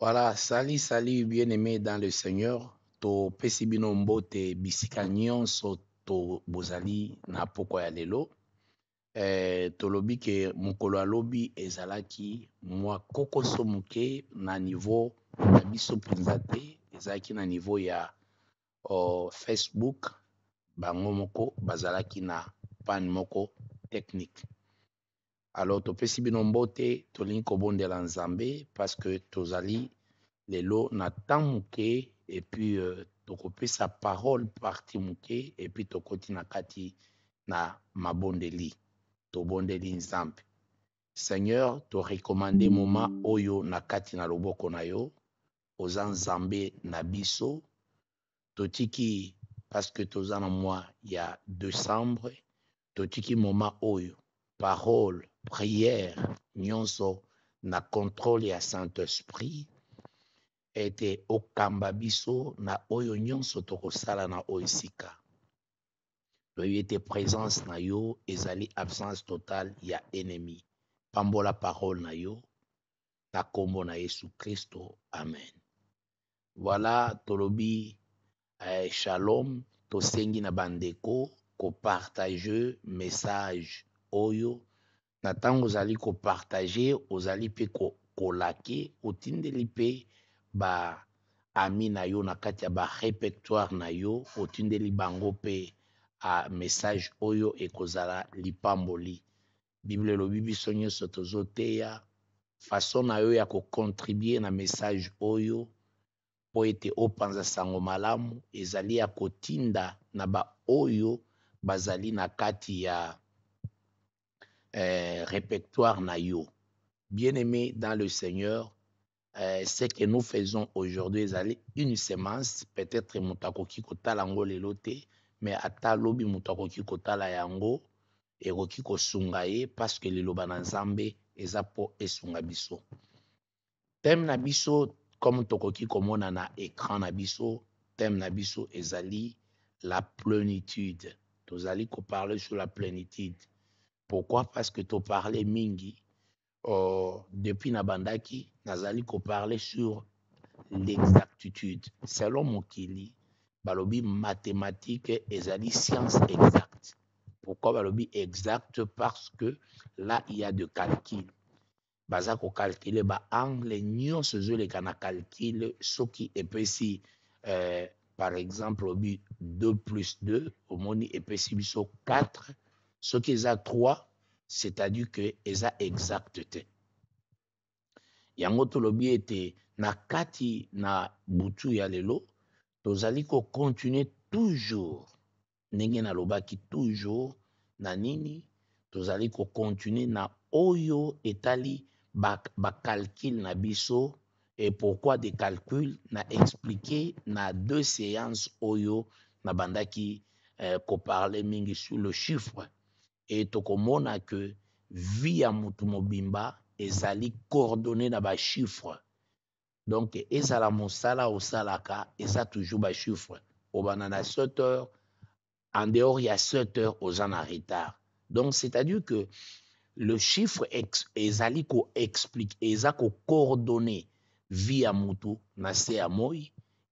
Voilà, salut, bien-aimé dans le Seigneur. To pesi bino mbote bisika nyonso to bozali na poko ya lelo. Tolobi ke mokolo alobi ezalaki mwa kokoso moke na niveau na biso mpenza te, ezalaki na niveau ya Facebook. Bango moko bazalaki na panne moko technique. Alors topesi bino mbote tolingi kobondela Nzambe parce que tozali lelo na temps moke et puis tokopesa parole parti moke et puis tokoti na kati na mabondeli tobondeli Nzambe. Seigneur, to recommande moment oyo na kati na loboko na yo oza Nzambe na biso totiki parce que toza na mois ya décembre totiki moment oyo parole prière nyonso na contrôle ya Saint-Esprit ete okamba biso na oyo nyonso tokosala na oyo esika. Toyebi ete présence na yo ezali absence totale ya ennemi. Pambola parole na yo na kombo na Yesu Kristo. Amen. Voilà, tolobi shalom, tosengi na bandeko ko partage message oyo na tango ozali ko partager ozali pe ko like otindeli pe ba ami na yo na kati ya ba répertoire na yo otindeli bango pe a message oyo ekozala lipamboli. Bible elobi biso nyonso tozoteya façon na yo ya kocontribuer na message oyo po ete opanza sango malamu ezali ya kotinda na ba oyo bazali na kati ya répertoire na yo. Bien-aimé dans le Seigneur, ce que nous faisons aujourd'hui ezali une semence, peut-être mutakoki kotala yango lelo te, mais ata lobi mutakoki kotala yango ekoki kosunga ye parce que liloba na Nzambe eza po esunga biso. Thème na biso comme tokoki komona na écran na biso, thème na biso ezali la plénitude. Tozali ko parler sur la plénitude. Pourquoi? Parce que to parler mingi depuis Nabandaki, nazali ko parler sur l'exactitude. Selon Mokili, balobi mathématique ezali science exacte. Pourquoi balobi exact? Parce que là il y a de calcul. Baza ko calculer ba angle nyonso zoleka na calcul soki epesi par exemple obi 2 plus 2 omoni epesi biso 4 soki eza 3 c'est-à-dire que eza exact te. Yango tolobi ete na kati na butu ya lelo tozali ko continuer toujours ndenge na lobaki toujours na nini tozali ko continuer na oyo etali ba calcul na biso. Et pourquoi des calculs na expliquer na 2 séances oyo na bandaki ko parler mingi sur le chiffre. Et tokomona que vie ya mutu mobimba ezali coordonné na ba chiffre. Donc ezala mosala osalaka eza toujours ba chiffre. Obana na 7 heures en dehors il y a 7 heures aux en retard. Donc c'est-à-dire que le chiffre ezali ko explique eza ko coordonner vie ya mutu na se ya moi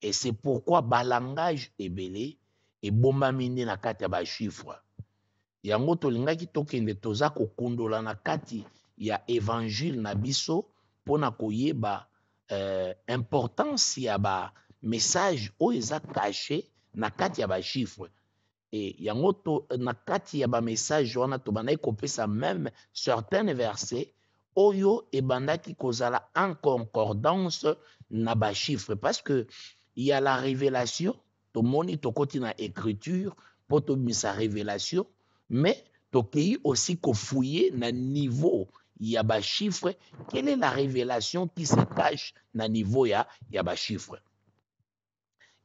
et c'est pourquoi balangage ebele ebombami nde na kati ya ba chiffre. Yango tolingaki tokende toza kokundola na kati ya évangile na biso pona koyeba importance ya ba message oyo eza caché na kati ya ba chiffre. Et yango to na kati ya ba message wana tobandaki kopesa même certains versets oyo ebandaki kozala en concordance na ba chiffre parce que il y a la révélation tomoni tokoti na écriture po tobimisa révélation mais tokei aussi kofouiller na niveau ya ba chiffre. Quelle est la révélation qui se cache na niveau ya ba chiffre?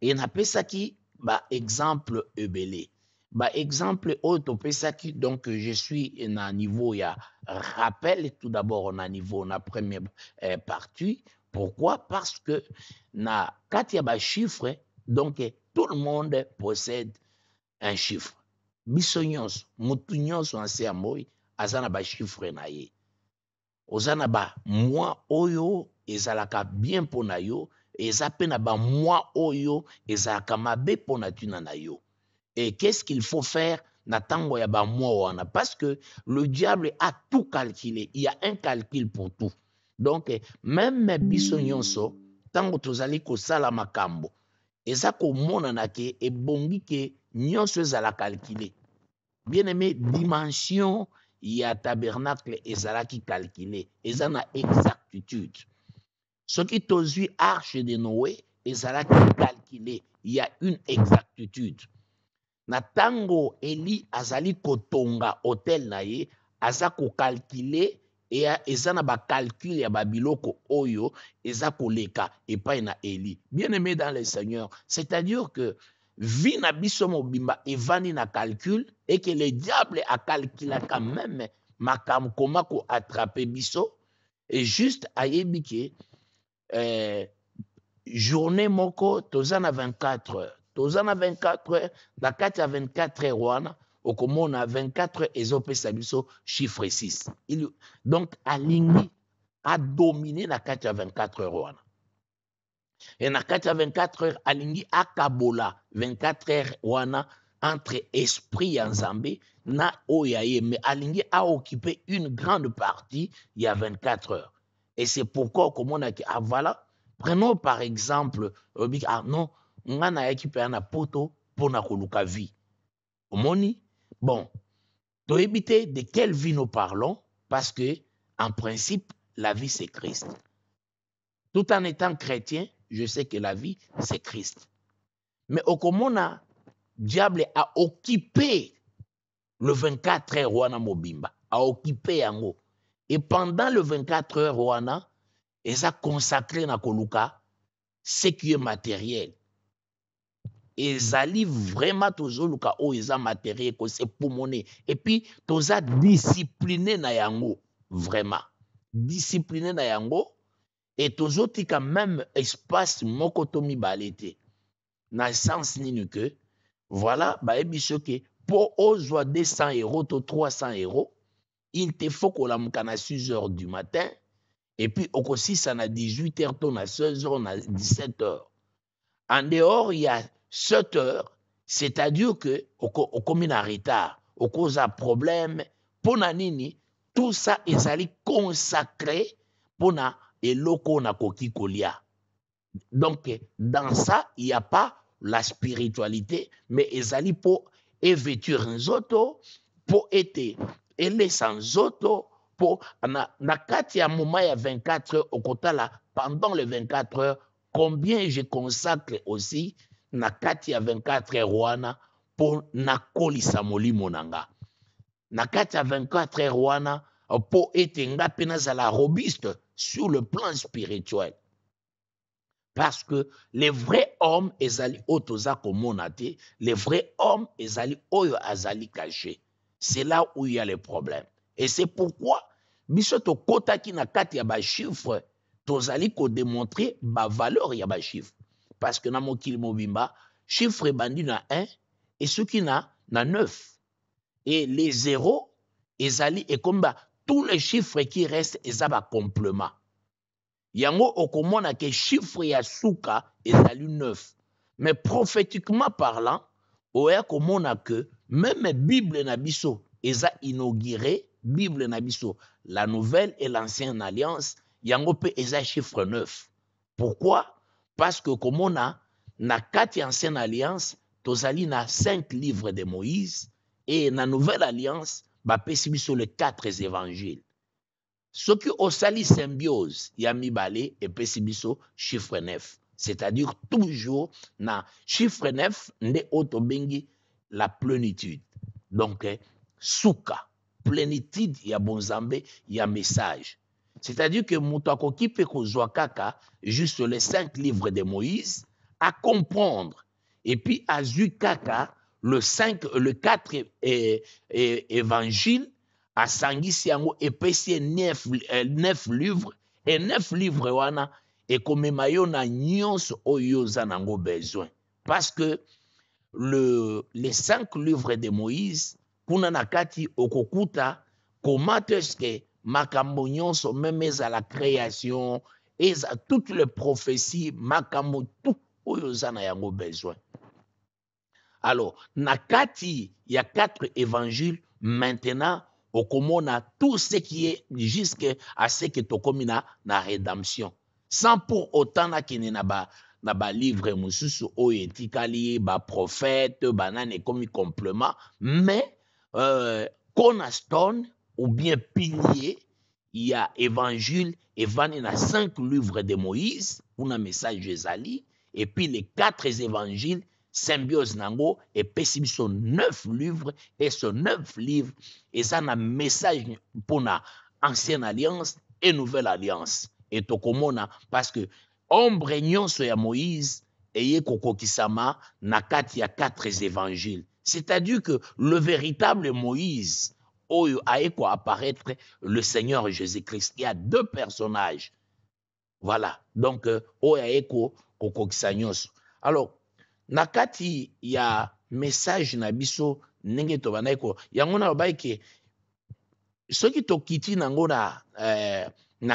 Et napesaki ba exemple ebele. Ba exemple oyo topesaki donc je suis na niveau ya rappel tout d'abord na niveau na première partie. Pourquoi? Parce que na kati ya ba chiffre donc tout le monde possède un chiffre. Biso nyonso mutu nyonso na se ya moi aza na ba chiffre na ye. Oza na ba mois oyo ezalaka bien pona yo, eza pe na ba mois oyo ezalaka mabe pona tuna na yo. Et qu'est-ce qu'il faut faire na tango ya ba mois wana? Parce que le diable a tout calculé. Il y a un calcul pour tout. Donc même biso nyonso tango tozali kosala makambo eza komonana ke ebongi ke nyonso ezala calculé. Bien aimé, dimension ya tabernacle ezalaki calculé, eza na exactitude. Ce qui tozui arche de Noé ezalaki calculé, il y a une exactitude. Na tango Eli azali kotonga hôtel na ye, aza ko calculer et eza na ba calcul ya babiloko oyo eza koleka epai na Eli. Bien aimé dans le Seigneur, c'est-à-dire que vie na biso mobimba evani na calcul et que le diable a calculé quand même makam koma ko attraper biso et juste ayebi ke journée moko tozana 24 heures. Tozana 24 heures, na kati ya 24 heures wana okomona 24 heures ezopesa biso chiffre 6. Donc alingi a dominé na kati ya 24 heures wana. Et na kati ya 24 heures alingi akabola 24 heures wana entre esprit ya Nzambe na oyaye, mais alingi a occupé une grande partie il y a 24 heures. Et c'est pourquoi okomona ki voilà. Prenons par exemple, ah non, nga na yaki pe na poto pona koluka vie. Omoni, bon, to éviter de quelle vie nous parlons, parce que en principe, la vie c'est Christ. Tout en étant chrétien, je sais que la vie c'est Christ. Mais okomona, diable a occupé le 24 heures wana mobimba, a occupé yango. Et pendant le 24 heures wana, ils a consacré na koluka ce qui est matériel. Ezali vraiment toujours luka o eza matériel ko c'est pour monnaie. Et puis toza discipliné na yango vraiment. Discipliné na yango et tozoti quand même espace moko to mibalete. Na sens nini que voilà ba ebiso ke pour ozwa 200 euros to 300 euros, il te faut ko la mukana 6 heures du matin. Et puis, au ça na 18 heures, on a 16 heures, on a 17 heures. En dehors, il y a 7 heures, c'est-à-dire que, au commun en retard, au cause de problème, pour nini, tout ça, ils allaient consacrer pour na eloko na koki kolia. Donc, dans ça, il n'y a pas la spiritualité, mais ils allaient pour évêtir un auto, pour être, et les sans auto, pour na kati ya moment ya 24 heures au kotala pendant les 24 heures combien je consacre aussi na kati ya 24 heures wana pour na kolisa molimo nanga na kati ya 24 heures wana pour ete nga pe nazala robuste sur le plan spirituel, parce que les vrais hommes ezali oyo toza komona te, les vrais hommes ezali oyo azali caché. C'est là où il y a les problèmes. Et c'est pourquoi, biso to kota ki na kati ya ba chiffre, tozali ko démontrer ba valeur ya ba chiffre. Parce que na mokili mobimba, chiffre bandi na 1 et ce qui na 9. Et les zéros, ezali et comme tous les chiffres qui restent, ezaba complément. Yango okomona ke chiffre ya suka ezali 9. Mais prophétiquement parlant, oya komona que même Bible na biso eza inauguré, Bible na biso, la nouvelle et l'ancienne alliance, yango pe eza chiffre 9. Pourquoi? Parce que komona na kati ancienne alliance, tozali na 5 livres de Moïse et na nouvelle alliance, ba pesi biso les 4 évangiles. Ce qui osali symbiose ya mibale et pesi biso chiffre 9. C'est-à-dire toujours na chiffre 9 nde otobengi la plénitude. Donc suka, plénitude ya bonzambe ya message. C'est-à-dire que mutu akoki pe kozwa kaka juste les 5 livres de Moïse à comprendre et puis azui kaka le 4 évangile asangisi yango epesi 9 livres et 9 livres wana ekomema yo na nyonso oyo oza nango besoin, parce que les 5 livres de Moïse kuna na kati okokuta comment est-ce que makambo nyonso même à la création eza toutes les prophéties makambo tout oyo za na yango besoin. Alors na kati ya 4 évangiles maintenant okomona tout ce qui est jusqu'à ce que tokomi na rédemption, sans pour autant nakene na ba livre mosusu oyo etikali ba prophète banane ekomi complément, mais cornerstone ou bien pilier, il y a évangile evani na 5 livres de Moïse pour un message ezali, et puis les 4 évangiles symbiose nango et pesi biso 9 livres, et ce 9 livres et ça na message pour la ancienne alliance et nouvelle alliance et tokomona parce que ombre nyonso ya Moïse eye kokokisama na kati ya 4 évangiles, c'est-à-dire que le véritable Moïse oyo aye ko apparaître le Seigneur Jésus-Christ. Il y a 2 personnages, voilà, donc oyo aye ko kokokisa nyonso. Alors na kati ya message na biso ndenge tobandaki ko yango na lobai ke soki tokiti nango na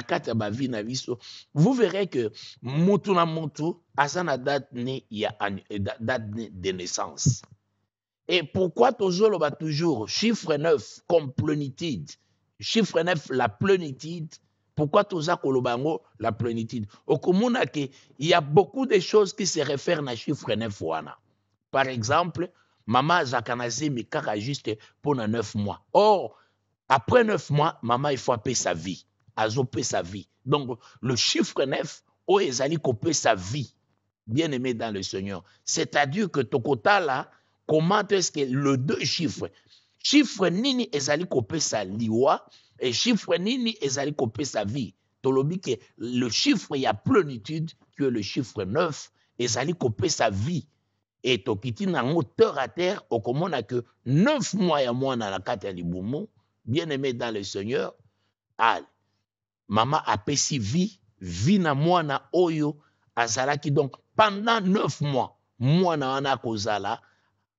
kati ya bavi na biso, vous verrez que mutu na mutu aza na date de naissance. Et pourquoi tozoloba toujours chiffre 9 comme plénitude, chiffre 9 la plénitude? Pourquoi toza kolobango la plénitude? Okomona ke il y a beaucoup de choses qui se réfèrent à chiffre 9 wana. Par exemple, maman zakanazi mikaka juste pendant 9 mois. Or, après 9 mois, maman il faut appeler sa vie. Azopé sa vie. Donc, le chiffre 9, o ezali kopé sa vie. Bien aimé dans le Seigneur. C'est-à-dire que tokota là, comment est-ce que le 2 chiffres, chiffre nini ezali kopé sa liwa, et chiffre nini ezali kopé sa vie. Tolobi que le chiffre ya plénitude, que le chiffre 9, ezali kopé sa vie. Et tokiti nango terre à terre, okomona que 9 mois ya mwana na kati ya libumu, bien aimé dans le Seigneur, al maman apesi vie, vie na mwana oyo azalaki, donc pendant 9 mois, mwana wana kozala,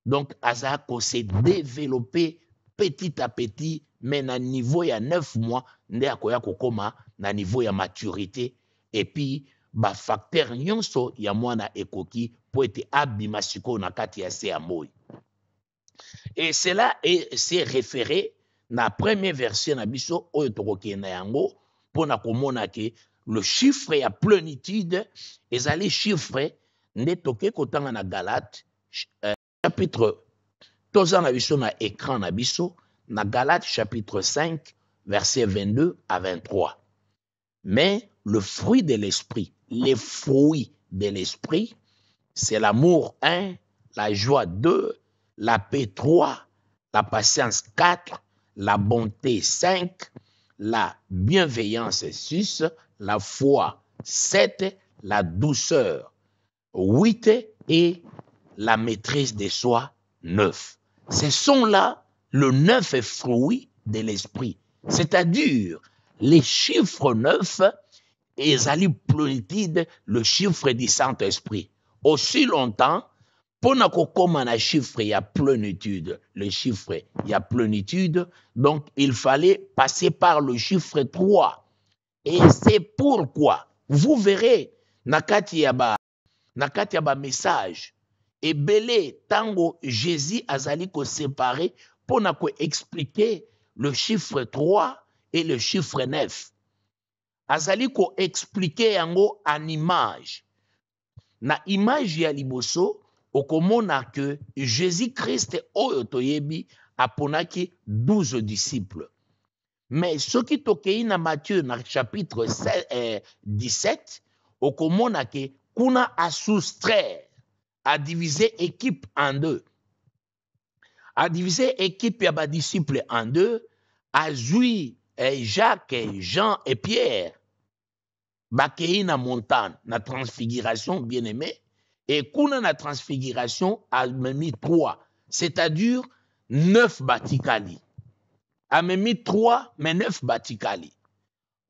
donc azala ko se développer petit à petit, mais na niveau ya 9 mois, nde akoya kokoma na niveau ya maturité, et puis ba facteur nyonso ya mwana ekoki po ete abima siko na kati ya se ya moi. Et cela c'est référé na premier verset na biso oyo tokoki na yango pona komona ke le chiffre ya plénitude ezali chiffre nde toke kotanga na Galate chapitre toza na biso na écran na biso na Galate chapitre 5 verset 22 à 23. Mais le fruit de l'esprit, les fruits de l'esprit, c'est l'amour 1, la joie 2, la paix 3, la patience 4, la bonté 5, la bienveillance 6, la foi 7, la douceur 8 et la maîtrise de soi 9. Ce sont là le 9 fruits de l'esprit, c'est-à-dire les chiffres 9 et ezali plénitude, le chiffre du Saint-Esprit. Aussi longtemps, pour nakokoma na chiffre ya plénitude, le chiffre ya plénitude, donc il fallait passer par le chiffre 3. Et c'est pourquoi vous verrez nakati ya ba message ebele tango Jésus azali ko séparer pour nako expliquer le chiffre 3 et le chiffre 9. Azali ko expliquer yango en image. Na image ya liboso okomona que Jésus-Christ oyo toyebi aponaki 12 disciples. Mais ce qui tokei na Matthieu na chapitre 17 okomona que kuna a soustraire, a divisé équipe en deux. A divisé équipe ya ba disciples en deux, a zui Jacques, Jean et Pierre bakei na montagne, na transfiguration bien-aimé, et kuna na transfiguration a mis 3, c'est-à-dire 9 batikali. A mis 3, mais 9 batikali.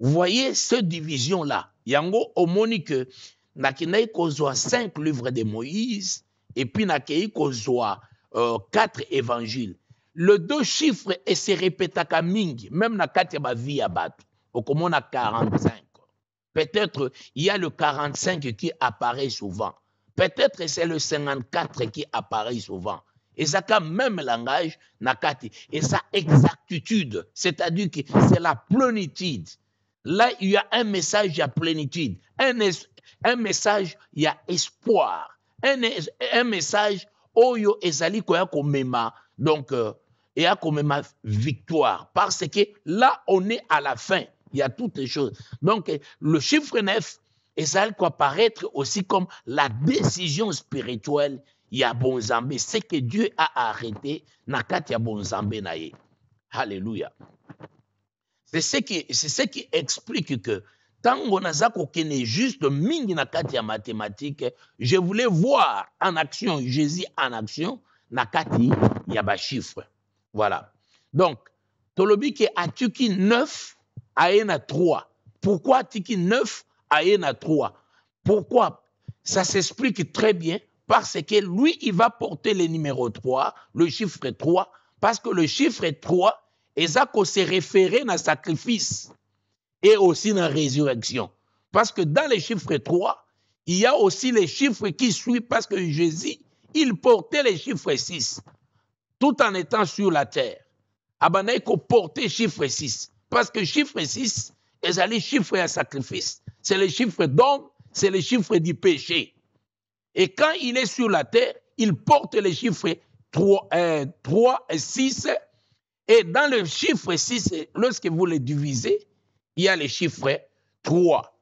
Vous voyez cette division-là. Yango omoni que nakinaï kozwa 5 livres de Moïse, et puis nakei kozwa 4 évangiles. Le 2 chiffres et se répétaka mingi, même na kati ya ba vie ya batu. Okomona 45. Peut-être il y a le 45 qui apparaît souvent. Peut-être c'est le 54 qui apparaît souvent. Et ça a même langage nakati. Et ça exactitude, c'est-à-dire que c'est la plénitude. Là, il y a un message, il y a plénitude. Un message, il y a espoir. Un message, oyo ezali koya komema. Donc, il y a komema victoire. Parce que là, on est à la fin. Il y a toutes les choses. Donc, le chiffre 9, et ça peut apparaître aussi comme la décision spirituelle. Il y a Bonzambé. C'est que Dieu a arrêté. Nakati ya Bonzambé naye. Alléluia. C'est ce qui explique que tango nazako kene juste mingi nakati ya mathématique, je voulais voir en action, Jésus en action, nakati ya ba chiffre. Voilà. Donc, tolobi ke atuki 9 aena 3. Pourquoi atuki 9 aena 3? Pourquoi? Ça s'explique très bien parce que lui, il va porter le numéro 3, le chiffre 3, parce que le chiffre 3, Ezako se référer à sacrifice et aussi dans la résurrection. Parce que dans les chiffres 3, il y a aussi les chiffres qui suivent parce que Jésus, il portait les chiffres 6 tout en étant sur la terre. Abanaï ko porter chiffre 6 parce que chiffre 6, c'est les chiffres à sacrifice. C'est les chiffres d'homme, c'est les chiffres du péché. Et quand il est sur la terre, il porte les chiffres 3 et 6. Et dans le chiffre 6, lorsque vous le divisez, il y a le chiffre 3.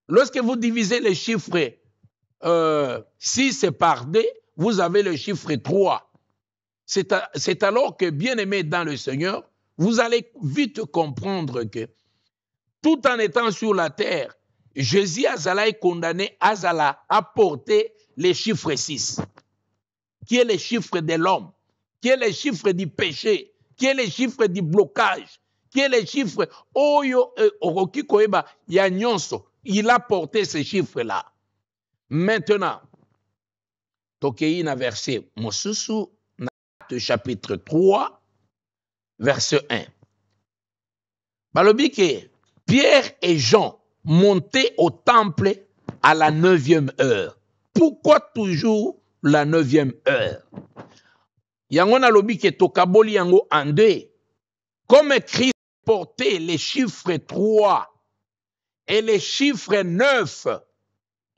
Lorsque vous divisez le chiffre 6 par 2, vous avez le chiffre 3. C'est alors que, bien aimé dans le Seigneur, vous allez vite comprendre que tout en étant sur la terre, Jésus Azala est condamné à porter les chiffres 6, qui est le chiffre de l'homme, qui est le chiffre du péché, qui est le chiffre du blocage, qui est le chiffre Oyo Oroki Koeba Yanyonso. Il a porté ces chiffres-là. Maintenant, Tokei na verset Mosusu, chapitre 3, verset 1. Balobi que Pierre et Jean montaient au temple à la 9e heure. Pourquoi toujours la 9e heure? Yango na lobi ke tokaboli yango en deux. Comme Christ portait les chiffres 3 et les chiffres 9,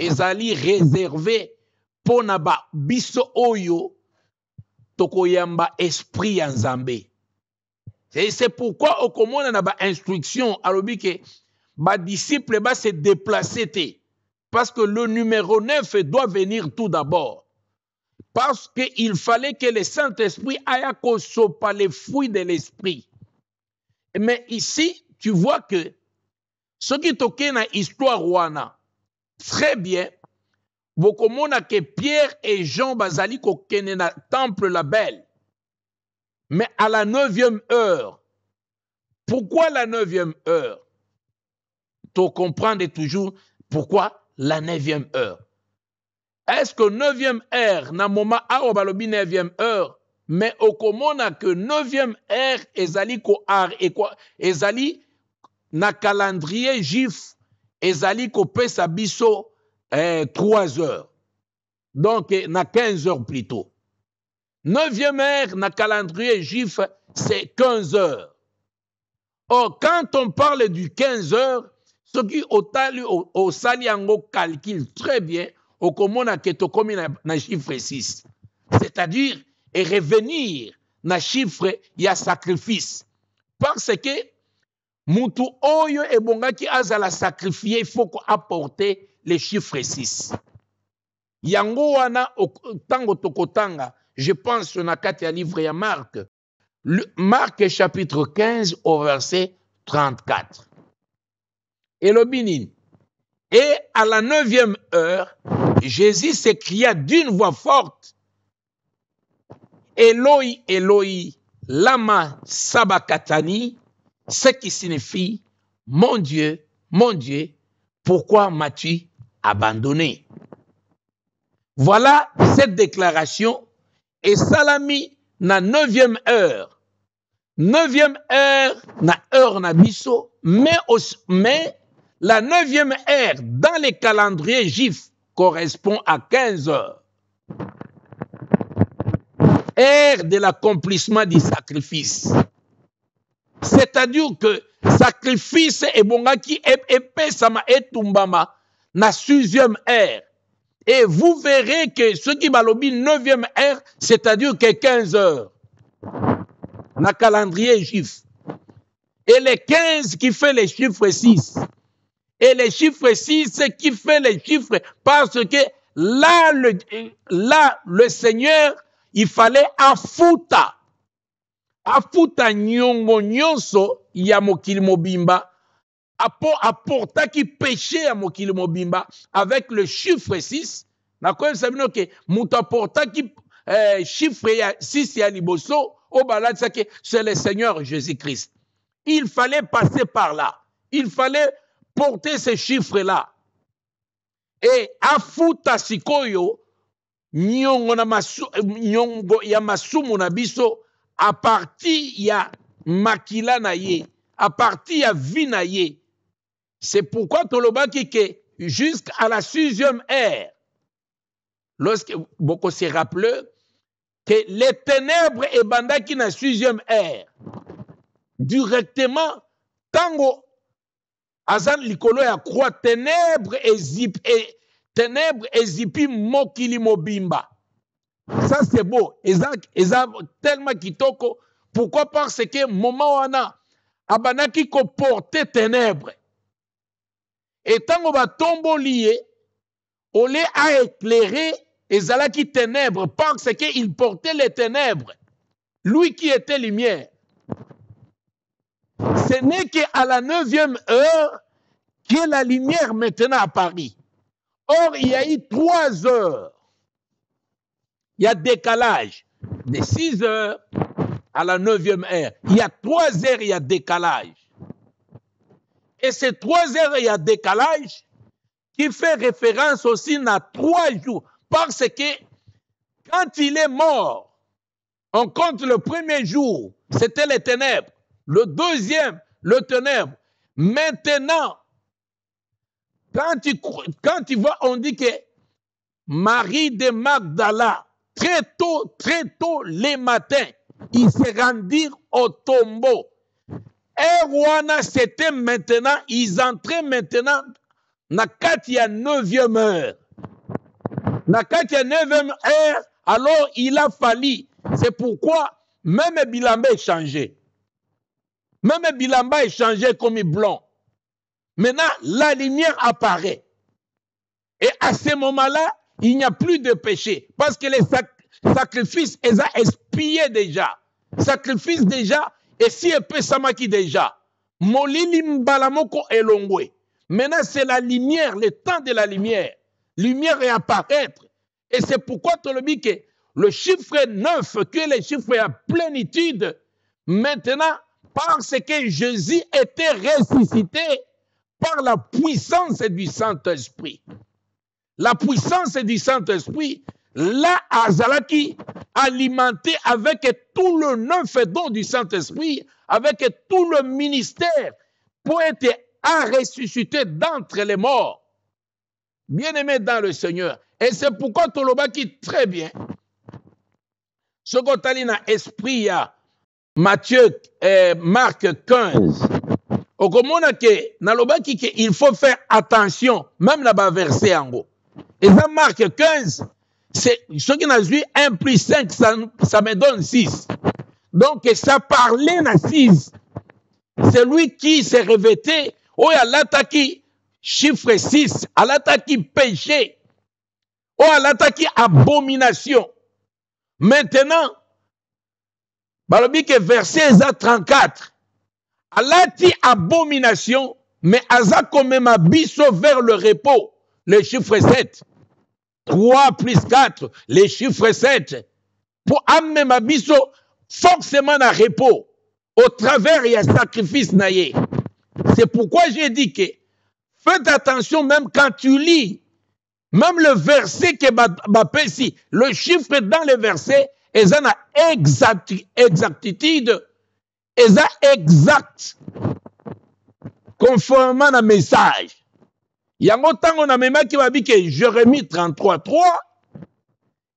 ezali réservé pour naba biso oyo tokoyamba esprit ya Nzambe. C'est pourquoi au komona na ba instruction alobi ke ba disciple ba se déplacer parce que le numéro 9 doit venir tout d'abord. Parce qu'il fallait que le Saint-Esprit aille par les fruits de l'Esprit. Mais ici, tu vois que ce qui toque na histoire wana, très bien, bokomona que Pierre et Jean bazali ko kene na temple la belle. Mais à la 9e heure. Pourquoi la 9e heure? Tu comprends toujours pourquoi la 9e heure. Est-ce que 9e heure, na moment a obalobi 9e heure, mais au komona que 9e heure ezali ko ar et quoi ezali na calendrier juif ezali ko pesa biso 3 heures. Donc na 15 heures plutôt. 9e heure na calendrier juif c'est 15 heures. Or quand on parle du 15 heures, ce qui au sali yango calcule très bien au komona que to komi na chiffre 6. C'est-à-dire et revenir na chiffre ya sacrifice. Parce que mutu oyo ebongaki azala sacrifier, il faut apporter les chiffres 6. Yango wana tango tokotanga, je pense na kati ya livre ya Marc. Marc chapitre 15 au verset 34. Et le binin. Et à la 9e heure, Jésus s'écria d'une voix forte, Eloi, Eloi, lama sabachthani, ce qui signifie, mon Dieu, pourquoi m'as-tu abandonné? Voilà cette déclaration et salami na 9e heure. 9e heure na heure na biso, mais La 9e heure dans les calendriers juifs correspond à 15 heures. Heure de l'accomplissement du sacrifice. C'est-à-dire que sacrifice ebongaki epesama etumbama na 6e heure. Et vous verrez que ce qui balobi 9e heure, c'est-à-dire que 15 heures. Na calendrier juif. Et les 15 qui fait les chiffres 6. Et les chiffres 6 qui fait les chiffres parce que là, le Seigneur, il fallait afuta nyongo nyonso ya mokili mobimba, apportaki péché ya mokili mobimba avec le chiffre 6. Nakoye sabino ke muto apportaki chiffre ya 6 ya liboso, obalataki c'est le Seigneur Jésus-Christ. Il fallait passer par là. Il fallait porter ces chiffres-là. Et afuta sikoyo nyongo ya masumu na biso à partir ya makila na ye, à partir ya vie na ye. C'est pourquoi tolobaki que jusqu'à la 6e heure, lorsque beaucoup se rappellent que les ténèbres ebandaki na 6e heure, directement tango azan likolo ya croix ténèbres ezipi mokili mobimba. Ça c'est beau. Eza tellement kitoko. Pourquoi? Parce que moment wana abanaki ko porter ténèbres. Et tango ba tombo lié, au lieu à éclairer, ezalaki ténèbres parce que il portait les ténèbres. Lui qui était lumière. Ce n'est qu'à la 9e heure que la lumière maintenant à Paris. Or, il y a eu 3 heures. Il y a décalage de 6 heures à la 9e heure. Il y a 3 heures, il y a décalage. Et ces 3 heures, il y a décalage qui fait référence aussi à 3 jours. Parce que quand il est mort, on compte le premier jour, c'était les ténèbres. Le deuxième, le ténèbre. Maintenant, quand tu vois, on dit que Marie de Magdala, très tôt les matins, ils se rendirent au tombeau. Et Rwanda, c'était maintenant, ils entraient maintenant na katia 9e heure. Na katia 9e heure, alors il a fallu. C'est pourquoi même Bilamba est changé. Même Bilamba est changé comme blanc. Maintenant, la lumière apparaît. Et à ce moment-là, il n'y a plus de péché. Parce que les sacrifices, ils ont expié déjà. Sacrifice déjà, et si épée samaki déjà. Molili mbalamoko elongwe. Maintenant, c'est la lumière, le temps de la lumière. Lumière est apparaître. Et c'est pourquoi tu le dis que le chiffre 9, que les chiffres à plénitude, maintenant, parce que Jésus était ressuscité par la puissance du Saint-Esprit. La puissance du Saint-Esprit, là, Azalaki, alimenté avec tout le neuf don du Saint-Esprit, avec tout le ministère, pour être à ressusciter d'entre les morts. Bien-aimé dans le Seigneur. Et c'est pourquoi Tolobaki, très bien, ce qu'on a dit dans l'esprit, Matthieu, Marc 15, il faut faire attention, même là-bas, verset en haut. Et dans Marc 15, ce qui n'a vu 1 plus 5, ça me donne 6. Donc, ça parlait à 6. C'est lui qui s'est revêté, oh, il a l'attaqué, chiffre 6, à l'attaqué péché, oh, à l'attaqué abomination. Maintenant, que verset 34, à l'attaqué abomination, mais aza comme ma biso vers le repos, le chiffre 7. 3 plus 4, les chiffres 7. Pour amener ma biso forcément à repos. Au travers, il y a sacrifice naïe. C'est pourquoi j'ai dit que faites attention même quand tu lis. Même le verset que Bapesi, le chiffre dans le verset, ils ont exactitude, ils ont exact. conformément à message. Yango tango na mema qui va dire que Jérémie 33, 3.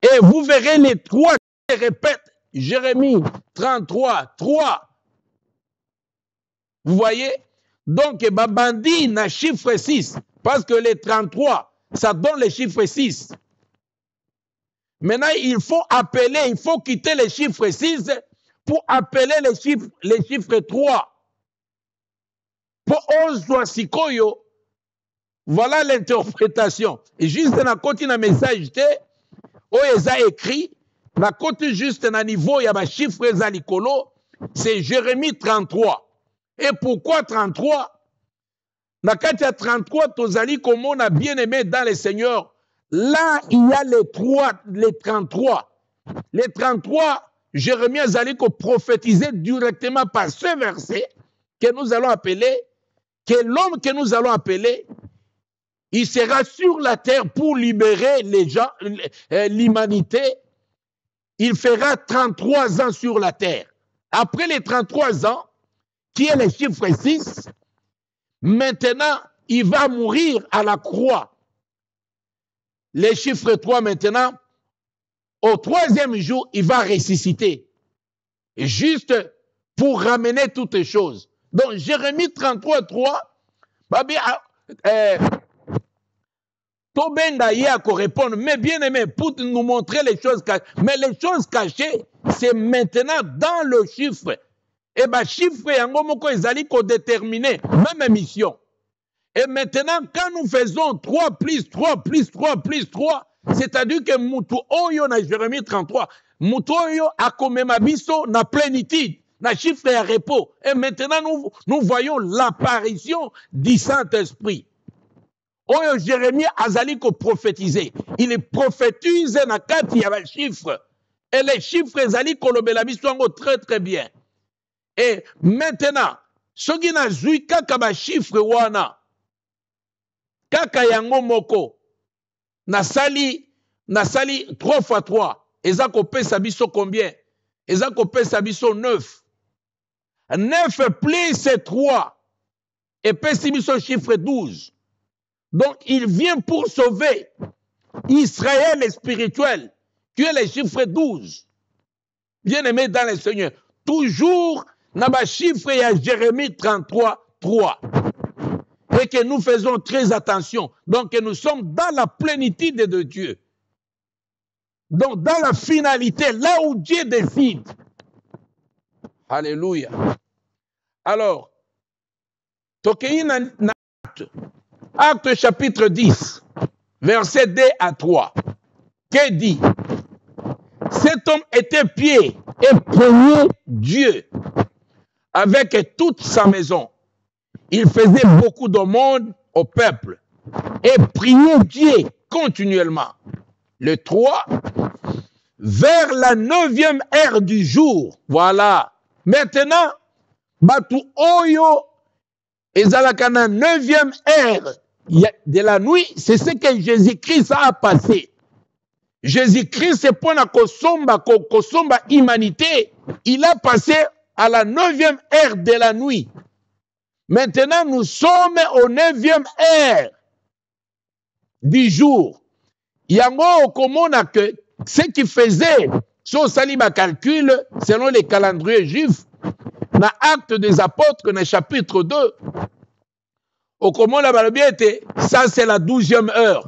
Et vous verrez les trois qui répètent Jérémie 33, 3. Vous voyez? Donc, babandi na chiffre 6. Parce que les 33, ça donne le chiffre 6. Maintenant, il faut appeler, il faut quitter le chiffre 6 pour appeler les chiffres 3. Pour Ozwa Sikoyo, voilà l'interprétation. Et juste dans le côté d'un message, où ils ont écrit, dans le côté juste dans le niveau, il y a un chiffre zalikolo, c'est Jérémie 33. Et pourquoi 33? Dans le cas 33, Tozali, comme on a bien aimé dans le Seigneur, là, il y a les 33. Les 33, Jérémie Zaliko prophétisait directement par ce verset que nous allons appeler, que l'homme que nous allons appeler, il sera sur la terre pour libérer les gens, l'humanité. Il fera 33 ans sur la terre. Après les 33 ans, qui est le chiffre 6, maintenant, il va mourir à la croix. Le chiffre 3 maintenant, au 3e jour, il va ressusciter. Juste pour ramener toutes les choses. Donc, Jérémie 33, 3, Tobenda y a qu'à répondre, mais bien aimé, pour nous montrer les choses cachées. Mais les choses cachées, c'est maintenant dans le chiffre. Et bien, chiffre, yangomoko ezali ko déterminer, même mission. Et maintenant, quand nous faisons 3 plus 3 plus 3 plus 3, c'est-à-dire que Moutou Oyo na Jérémie 33, Moutou Oyo a comme biso na plénitude, na chiffre à repos. Et maintenant, nous voyons l'apparition du Saint-Esprit. Oyo Jérémie azali ko prophétiser. Il est prophétisé na kati ya chiffre. Et les chiffres ezali ko lobela biso ngo très très bien. Et maintenant, soki na zui kaka ba chiffre wana, kaka yango moko, nasali 3 fois 3, eza ko pesa biso combien? Eza ko pesa biso 9. 9 plus 3, et pesa biso chiffre 12. Donc, il vient pour sauver Israël spirituel, qui est le chiffre 12. Bien aimé dans le Seigneur. Toujours, dans le chiffre, il y a Jérémie 33, 3. Et que nous faisons très attention. Donc, nous sommes dans la plénitude de Dieu. Donc, dans la finalité, là où Dieu décide. Alléluia. Alors, Tokei Acte chapitre 10, verset 2 à 3. Que dit? Cet homme était pieux et priait Dieu avec toute sa maison. Il faisait beaucoup de monde au peuple et priait Dieu continuellement. Le 3, vers la 9e heure du jour. Voilà. Maintenant, Batu Oyo ezalaka na 9e heure de la nuit, c'est ce que Jésus-Christ a passé. Jésus-Christ, c'est pour la kosomba humanité. Il a passé à la 9e heure de la nuit. Maintenant, nous sommes au 9e heure du jour. Yango okomona que ce qui faisait, so saliba calcul, selon les calendriers juifs, dans Acte des Apôtres, dans chapitre 2, au comment la balobiette, ça c'est la 12e heure.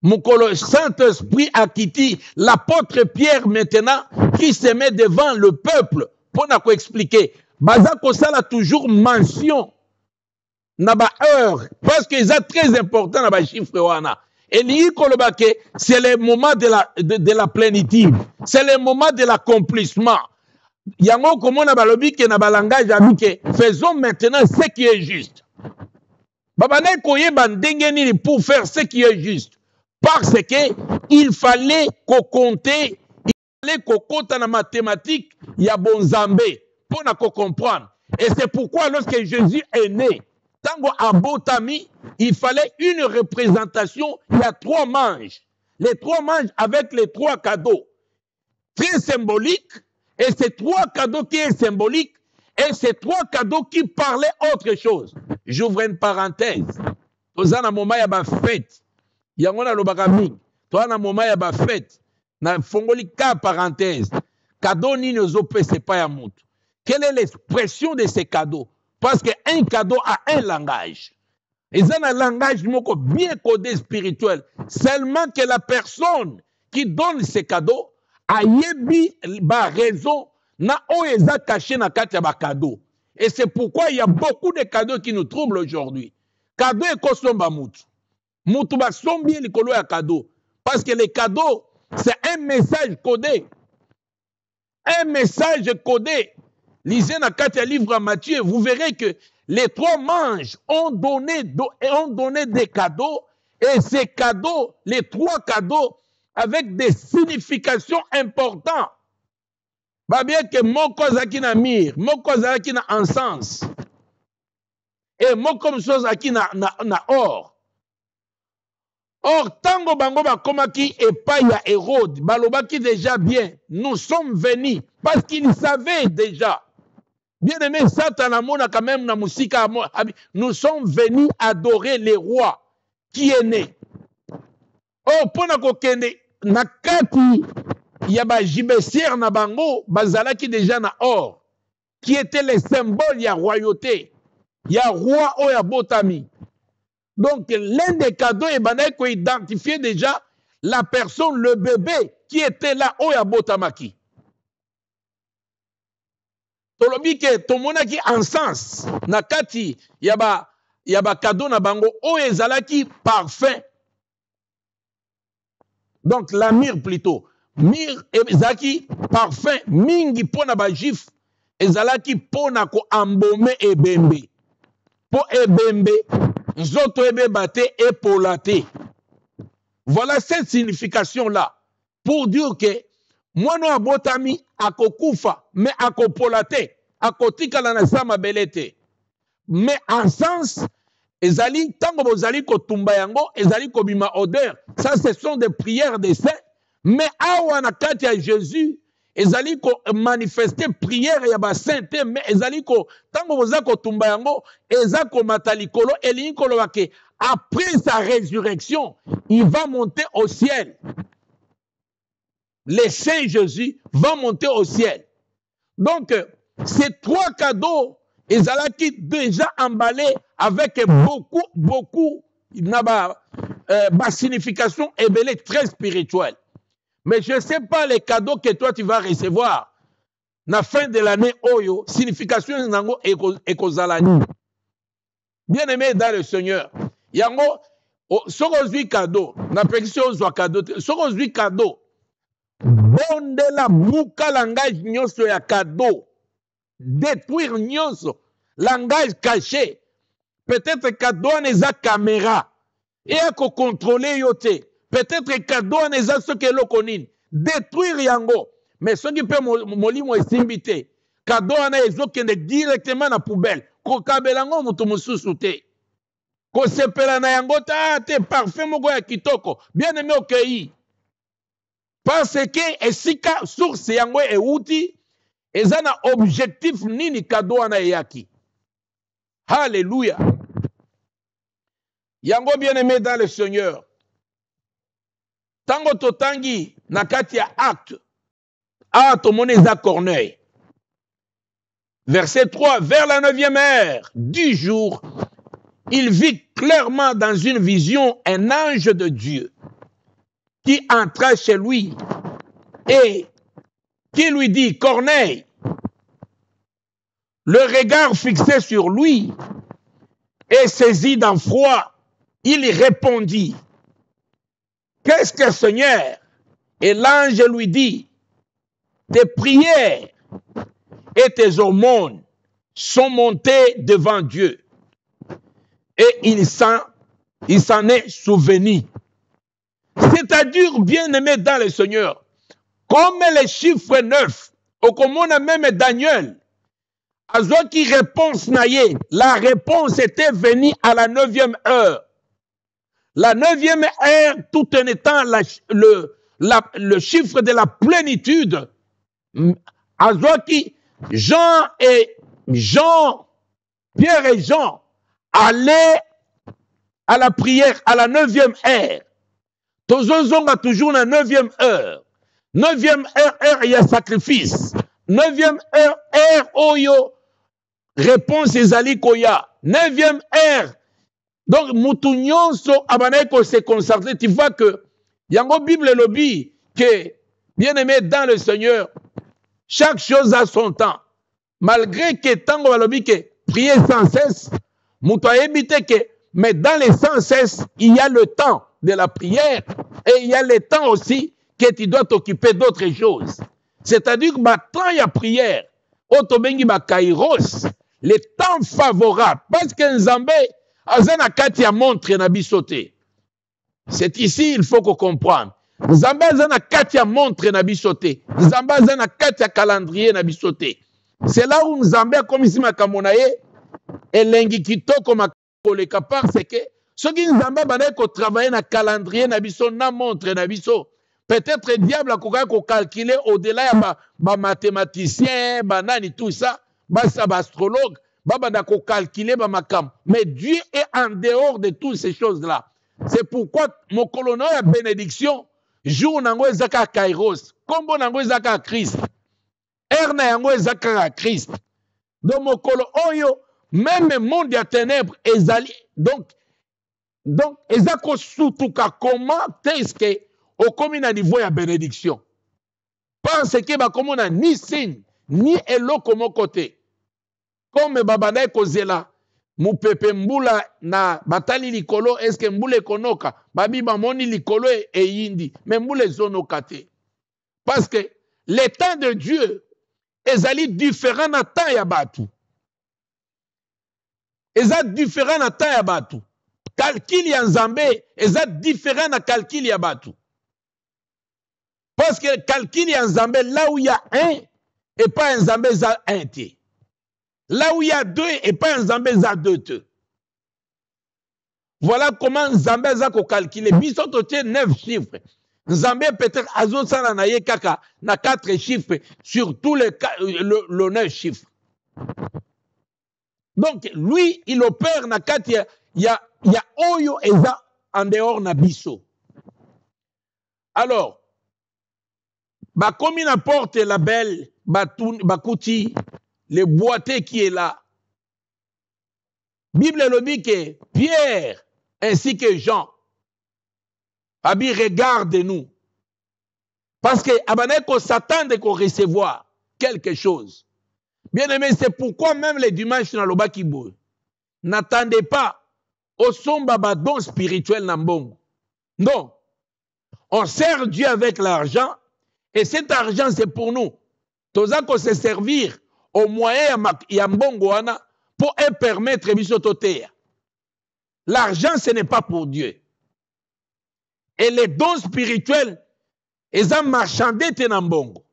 Mon Saint-Esprit a quitté l'apôtre Pierre maintenant qui se met devant le peuple pour nous expliquer. Bazako ça a toujours mention na ba heure parce que c'est très important na ba chiffre wana. Et c'est le moment de la plénitude, c'est le moment de l'accomplissement. Yango komona balobi ke na balangage abike faisons maintenant ce qui est juste. Babane koyeba ndenge nini pour faire ce qui est juste parce que il fallait qu'on compter, il fallait qu'on compte en mathématiques, il y a bon zambé pour na comprendre. Et c'est pourquoi lorsque Jésus est né, tango abotami, il fallait une représentation, il y a 3 manches. Les 3 manches avec les 3 cadeaux. Très symboliques. Et ces 3 cadeaux qui est symbolique, Et ces 3 cadeaux qui parlaient autre chose. J'ouvre une parenthèse. Toza na moment ya ba fête. Yango na lobaka mingi. Toza na moment ya ba fête. Na fongoli ka parenthèse. Cadeau nini ozopesa pas ya mutu. Quelle est l'expression de ces cadeaux? Parce qu'un cadeau a un langage. Ils ont un langage bien codé spirituel. Seulement que la personne qui donne ces cadeaux a yebi ba raison na oeza caché na kati ya ba cadeau. Et c'est pourquoi il y a beaucoup de cadeaux qui nous troublent aujourd'hui. Cadeau et kosomba mutu. Mutu ba sombi likolo ya cadeau. Parce que les cadeaux, c'est un message codé. Un message codé. Lisez dans le livre à Matthieu, vous verrez que les 3 manges ont donné des cadeaux, et ces cadeaux, les 3 cadeaux, avec des significations importantes. Bah bien que moko zaki na mire, moko zaki na encens, et moko zaki na or. Or, tango bango bakomaki epai ya Hérode, balobaki déjà bien, nous sommes venus, parce qu'ils savaient déjà. Bien aimé, Satan a quand même na musika, nous sommes venus adorer le roi qui est né. Oh, pona kokende, na kati, ya ba jibesière na bango, bazalaki déjà na or, qui était le symbole ya royauté, ya roi o ya botami. Donc, l'un des cadeaux, il faut identifier déjà la personne, le bébé, qui était là o ya botamaki. Tolobi ke tomonaki encens na kati yaba cadeau na bango o ezalaki parfum. Donc la myrrhe plutôt. Myrrhe ezalaki parfum mingi pona ba juif ezalaki pona ko ambome ebembe. Po ebembe nzoto ebeba te epola te. Voilà cette signification là pour dire que mwana wa botami akokufa mais akopola te akotikala na sa mabele te mais en sens ezali tango bozali kotumba yango ezali kobima odeur, ça ce sont des prières des saints, mais awa na kati ya Jésus ezali ko manifester prière ya ba sainteté, mais ezali ko tango boza kotumba yango eza ko matalikolo elingi koloba ke après sa résurrection il va monter au ciel. Le Saint Jésus va monter au ciel. Donc, ces 3 cadeaux, ils allaient déjà emballés avec beaucoup de signification et très spirituelle. Mais je ne sais pas les cadeaux que toi tu vas recevoir. La fin de l'année, oyo, signification et kozalani. Bien aimé dans le Seigneur. Yango, sorozui cadeau, na pétition soit cadeau, sorozui cadeau. Bondela buka langage nyonso ya cadeau. Détruire nyonso. Langage caché. Peut-être cadeau neza caméra. Et à contrôler yote. Peut-être cadeau neza ce que l'on connaît. Détruire yango. Mais ce qui peut molimo esimbite. Cadeau na ezokende directement na poubelle. Ko kabelango mutu mususu te. Ko sepela na yango ta te parfait moko ya kitoko. Bien aimé okei. Parce que esika source yango euti eza na objectif nini cadeau na yaki. Alléluia. Yango bien aimé dans le Seigneur. Tango totangi na kati ya acte. Ah, tomone eza Corneille. Verset 3. Vers la 9e heure du jour, il vit clairement dans une vision un ange de Dieu qui entra chez lui et qui lui dit, Corneille, le regard fixé sur lui et saisi d'effroi, il répondit, qu'est-ce que Seigneur? Et l'ange lui dit, tes prières et tes aumônes sont montées devant Dieu. Et il s'en est souvenu. C'est-à-dire, bien-aimé dans le Seigneur, comme les chiffres 9, au commande même Daniel, à ce qui réponse naïe, la réponse était venue à la 9e heure. La 9e heure, tout en étant le chiffre de la plénitude, à ce qui Jean et Jean, Pierre et Jean allaient à la prière à la 9e heure. Tozozonga toujours na 9e heure. 9e heure, il y a sacrifice. 9e heure, oyo, réponse ezali koya. 9e heure. Donc, mutu nyonso abanaye ko se concentrer. Tu vois que, yango Bible lobby, que, bien aimé dans le Seigneur, chaque chose a son temps. Malgré que tango balobi que prier sans cesse, mutu a évité que, mais dans les sans cesse, il y a le temps de la prière et il y a le temps aussi que tu dois t'occuper d'autres choses. C'est-à-dire que temps il y a prière, otobengi ba kairos, le temps favorable, parce que Nzambe azana kati ya montre na bisote. C'est ici il faut qu'on comprenne. Nzambe azana kati ya montre na bisote. Nzambe azana kati ya calendrier na bisote. C'est là où Nzambe a comme ici makambo na ye elengi kitoko makoleka parce que soki Nzambe banaye ko travailler na calendrier na biso na montre na biso. Peut-être diable a calculé au-delà ya ba mathématicien, banani tout ça, ba astrologue, ba calculer ba makam. Mais Dieu est en dehors de toutes ces choses-là. C'est pourquoi mon colonel a bénédiction, jour nango ezaka kairos, kombo nango ezaka Christ. Erna yango ezaka Christ. Donc mon colonel oyo, même le monde ya ténèbres ezali. Donc ezako sutuka comment est-ce que au commun niveau ya bénédiction. Parce que bakomona ni signe, ni eloko mon côté. Comme babanaye kozela, mupepe mbula na batali likolo, est-ce que mbule konoka? Babi bamoni likolo e yindi, mais mbule zonoka te. Parce que l'état de Dieu ezali différent na temps ya batu. Eza différent na temps ya batu. Calcul ya Nzambe eza différent na calcul ya batu. Parce que calcul ya Nzambe, là où il y a un, et pas un Nzambe za un té. Là où il y a deux, et pas un Nzambe za deux té. Voilà comment Nzambe za ko calculer. Biso tote 9 chiffres. Nzambe peut-être azo sala na ye kaka na 4 chiffres sur tous les le 9 chiffres. Donc lui, il opère na 4 ya oyo eza en dehors na biso. Alors, comme il apporte la belle, Bakouti, le boité qui est là. Bible le dit que Pierre ainsi que Jean, Abi regarde-nous. Parce que Abaneko s'attendait qu'on recevoir quelque chose. Bien aimé, c'est pourquoi même les dimanches dans le Bakibo, n'attendez pas au somba don spirituel Nambong. Non. On sert Dieu avec l'argent. Et cet argent, c'est pour nous. Toza ko se servir au moyen ya mbongoana pour permettre bisototea. L'argent, ce n'est pas pour Dieu. Et les dons spirituels, ils ont marchandé tenambongo.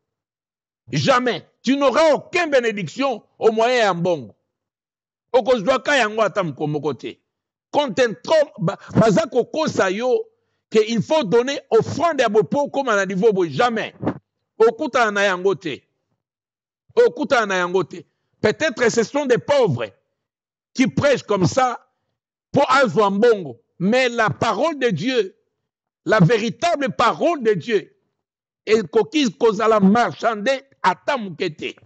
Jamais. Tu n'auras aucune bénédiction au moyen ya mbongo. Okozwaka yango atam komokote. Contentro, bazako kosa yo, qu'il faut donner offrande à Bopo comme à niveau bo jamais. Okuta na yangote. Okuta na yangote. Peut-être ce sont des pauvres qui prêchent comme ça pour avoir mbongo. Mais la parole de Dieu, la véritable parole de Dieu, est kokise kozala marchande ata mukete.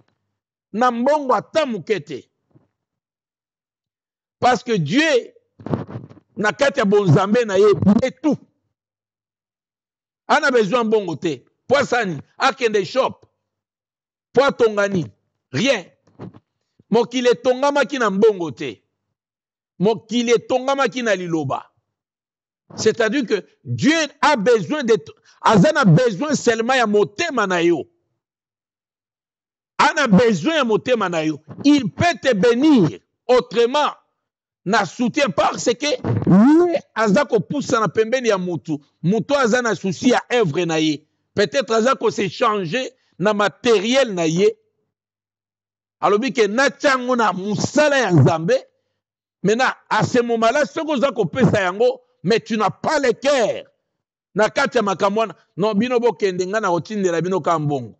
Na mbongo ata mukete. Parce que Dieu, na kati ya bonzambe na ye, est tout. On a besoin de bon côté. Poissani, akende shop. Poitongani, rien. Mokile tongama ki na mbongo te. Mokile tongama ki na liloba. C'est-à-dire que Dieu a besoin de Azan a besoin seulement ya motema na yo. On a besoin ya motema na yo. Il peut te bénir autrement. Na soutien parce que lui azako poussa na pembeni ya mutu. Mutu azana souci ya œuvre na ye. Peut-être azako se changer na matériel na ye. Alobi ke na chango na musala ya Nzambe. Maintenant à ce moment-là soko zako pesa yango mais tu n'as pas le cœur. Na kati ya makamwana non bino bo kende nga na otindela bino kambongo.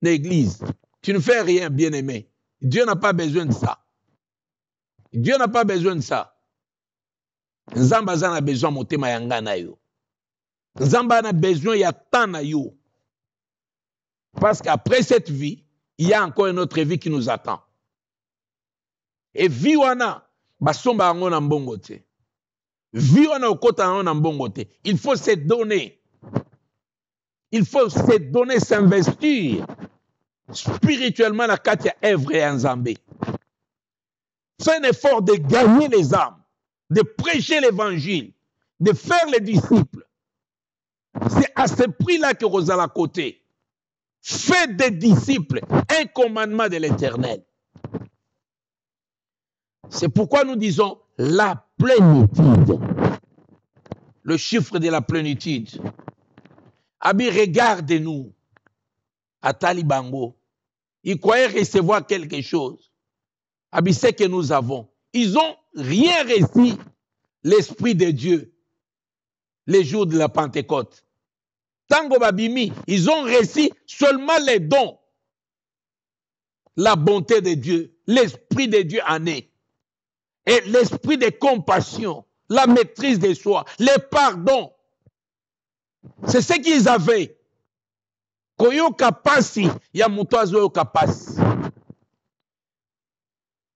L'église. Tu ne fais rien bien aimé. Dieu n'a pas besoin de ça. Dieu n'a pas besoin de ça. Nzamba a besoin de motema yanga na yo. Nzamba a besoin ya temps na yo. Parce qu'après cette vie, il y a encore une autre vie qui nous attend. Et vie wana basomba yango na mbongo te. Vie wana okota yango na mbongo te. Il faut se donner. Il faut se donner, s'investir spirituellement la kati ya œuvre ya Nzambe. C'est un effort de gagner les âmes, de prêcher l'évangile, de faire les disciples. C'est à ce prix-là que vous allez à côté. Faites des disciples, un commandement de l'Éternel. C'est pourquoi nous disons la plénitude. Le chiffre de la plénitude. Abi, regardez-nous. À Talibango. Ils croyaient recevoir quelque chose. Abi, c'est que nous avons. Ils n'ont rien reçu, l'Esprit de Dieu, les jours de la Pentecôte. Tango Babimi, ils ont reçu seulement les dons. La bonté de Dieu, l'Esprit de Dieu en est. Et l'esprit de compassion, la maîtrise de soi, les pardons. C'est ce qu'ils avaient. Koyoka pasi, ya mutoazo yoka pasi.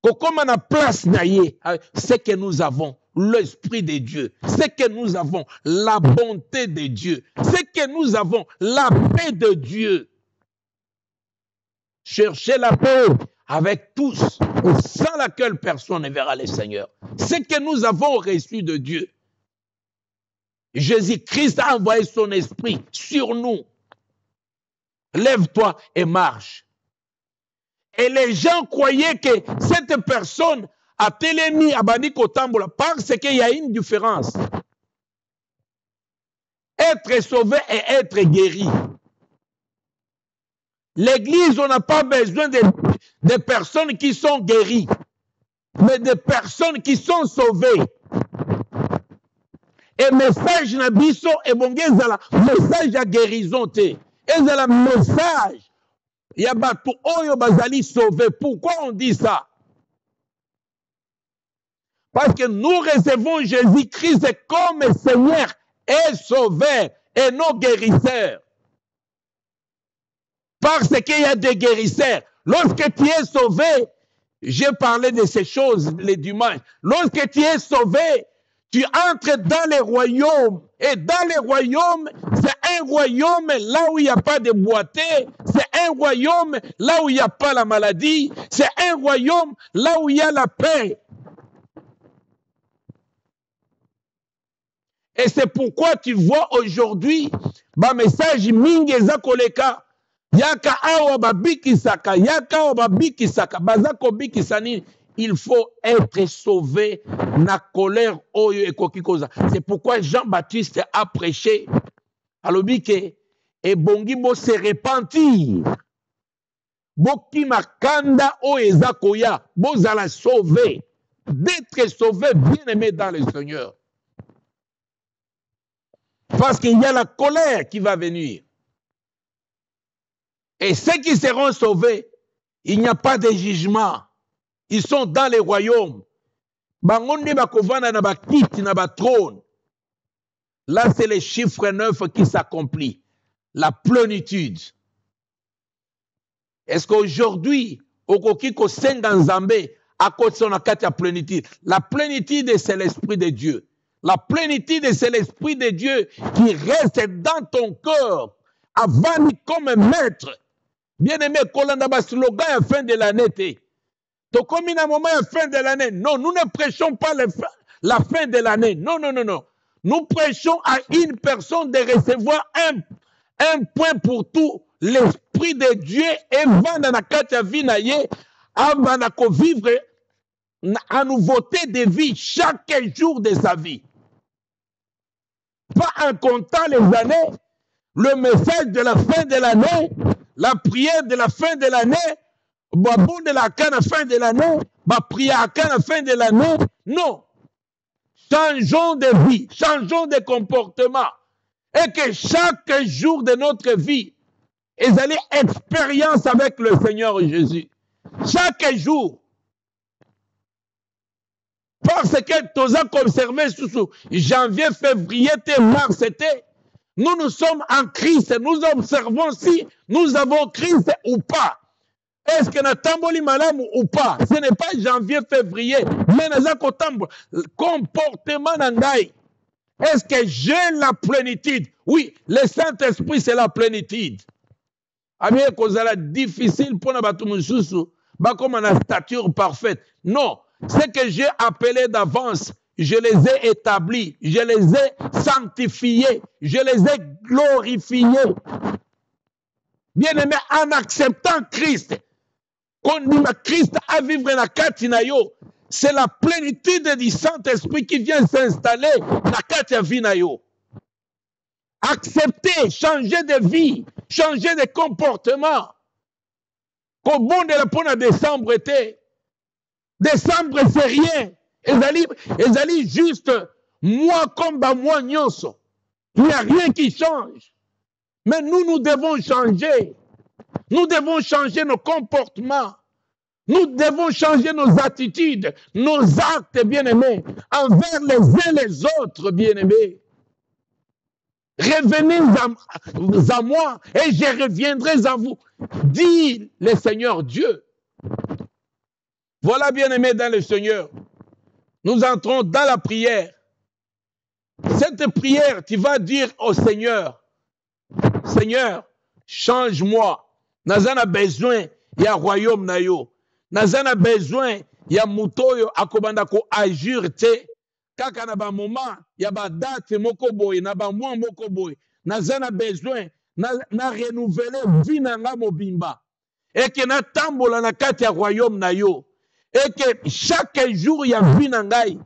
Kokoma na place naye, c'est que nous avons l'Esprit de Dieu, c'est que nous avons la bonté de Dieu, c'est que nous avons la paix de Dieu. Cherchez la paix avec tous, et sans laquelle personne ne verra le Seigneur. C'est que nous avons reçu de Dieu. Jésus-Christ a envoyé son esprit sur nous. Lève-toi et marche. Et les gens croyaient que cette personne a télémis à Baniko Tambola parce qu'il y a une différence. Être sauvé et être guéri. L'église, on n'a pas besoin de personnes qui sont guéries, mais de personnes qui sont sauvées. Et message nabiso et bon message à guérison te. Et le message yabatu oyo bazali sauvé. Pourquoi on dit ça? Parce que nous recevons Jésus-Christ comme Seigneur et Sauveur et non guérisseur. Parce qu'il y a des guérisseurs. Lorsque tu es sauvé, j'ai parlé de ces choses les dimanches. Lorsque tu es sauvé, tu entres dans les royaumes. Et dans les royaumes, c'est un royaume là où il n'y a pas de boité. C'est un royaume là où il n'y a pas la maladie. C'est un royaume là où il y a la paix. Et c'est pourquoi tu vois aujourd'hui, ma message mingeza koleka. Yaka awa babiki saka, yaka awa babiki saka, bazako biki sani. Il faut être sauvé na colère oyo ekokikoza. C'est pourquoi Jean-Baptiste a prêché alobike et bongi bo se repentir. Boki makanda o ezakoya, bozala sauvé, d'être sauvé, bien-aimé dans le Seigneur. Parce qu'il y a la colère qui va venir. Et ceux qui seront sauvés, il n'y a pas de jugement. Ils sont dans les royaumes. Bangonde bakovana na bakiti na batrône. Là, c'est le chiffre 9 qui s'accomplit. La plénitude. Est-ce qu'aujourd'hui, okokiko senga nzambe à cause de la plénitude? La plénitude, c'est l'Esprit de Dieu. La plénitude, c'est l'Esprit de Dieu qui reste dans ton cœur, avant comme maître. Bien-aimé, kolanda ba slogan à la fin de l'année. Comme à un moment à la fin de l'année. Non, nous ne prêchons pas la fin de l'année. Non, non, non, non. Nous prêchons à une personne de recevoir un point pour tout. L'Esprit de Dieu est venu dans la vie avant de vivre en nouveauté de vie chaque jour de sa vie. Pas en comptant les années, le message de la fin de l'année, la prière de la fin de l'année, babou de la canne à la fin de l'année, ma prière à la fin de l'année. Non. Changeons de vie, changeons de comportement. Et que chaque jour de notre vie, ils allaient expérience avec le Seigneur Jésus. Chaque jour. Parce que tous as conservé sous janvier, février, mars, nous sommes en Christ. Nous observons si nous avons Christ ou pas. Est-ce que nous avons malamu ou pas? Ce n'est pas janvier, février. Mais nous avons comportement d'angaï. Est-ce que j'ai la plénitude? Oui, le Saint-Esprit, c'est la plénitude. Amis, c'est difficile pour nous comme une stature parfaite. Non, ce que j'ai appelé d'avance, je les ai établis, je les ai sanctifiés, je les ai glorifiés. Bien-aimé, en acceptant Christ, qu'on dit Christ à vivre dans la Katinayo, c'est la plénitude du Saint-Esprit qui vient s'installer dans la Katinayo. Accepter, changer de vie, changer de comportement. Qu'au bon de la peau décembre était. Décembre, c'est rien. Ils allaient juste moi comme moi nyonso. Il n'y a rien qui change. Mais nous devons changer. Nous devons changer nos comportements. Nous devons changer nos attitudes, nos actes, bien-aimés, envers les uns les autres, bien-aimés. Revenez à moi et je reviendrai à vous, dit le Seigneur Dieu. Voilà, bien-aimés dans le Seigneur. Nous entrons dans la prière. Cette prière, tu vas dire au Seigneur, Seigneur, change-moi. Nazana besoin, il y a royaume nayo. Nazana besoin, il y a mutoyo akobanda ko agir te. Kaka na ba moment, ya ba date moko boy, na ba mois moko boy. Nazana besoin, na renouveler vie na nga mobimba. Et que na tambola na kati ya royaume nayo. Et que chaque jour, il y a vie na ngai.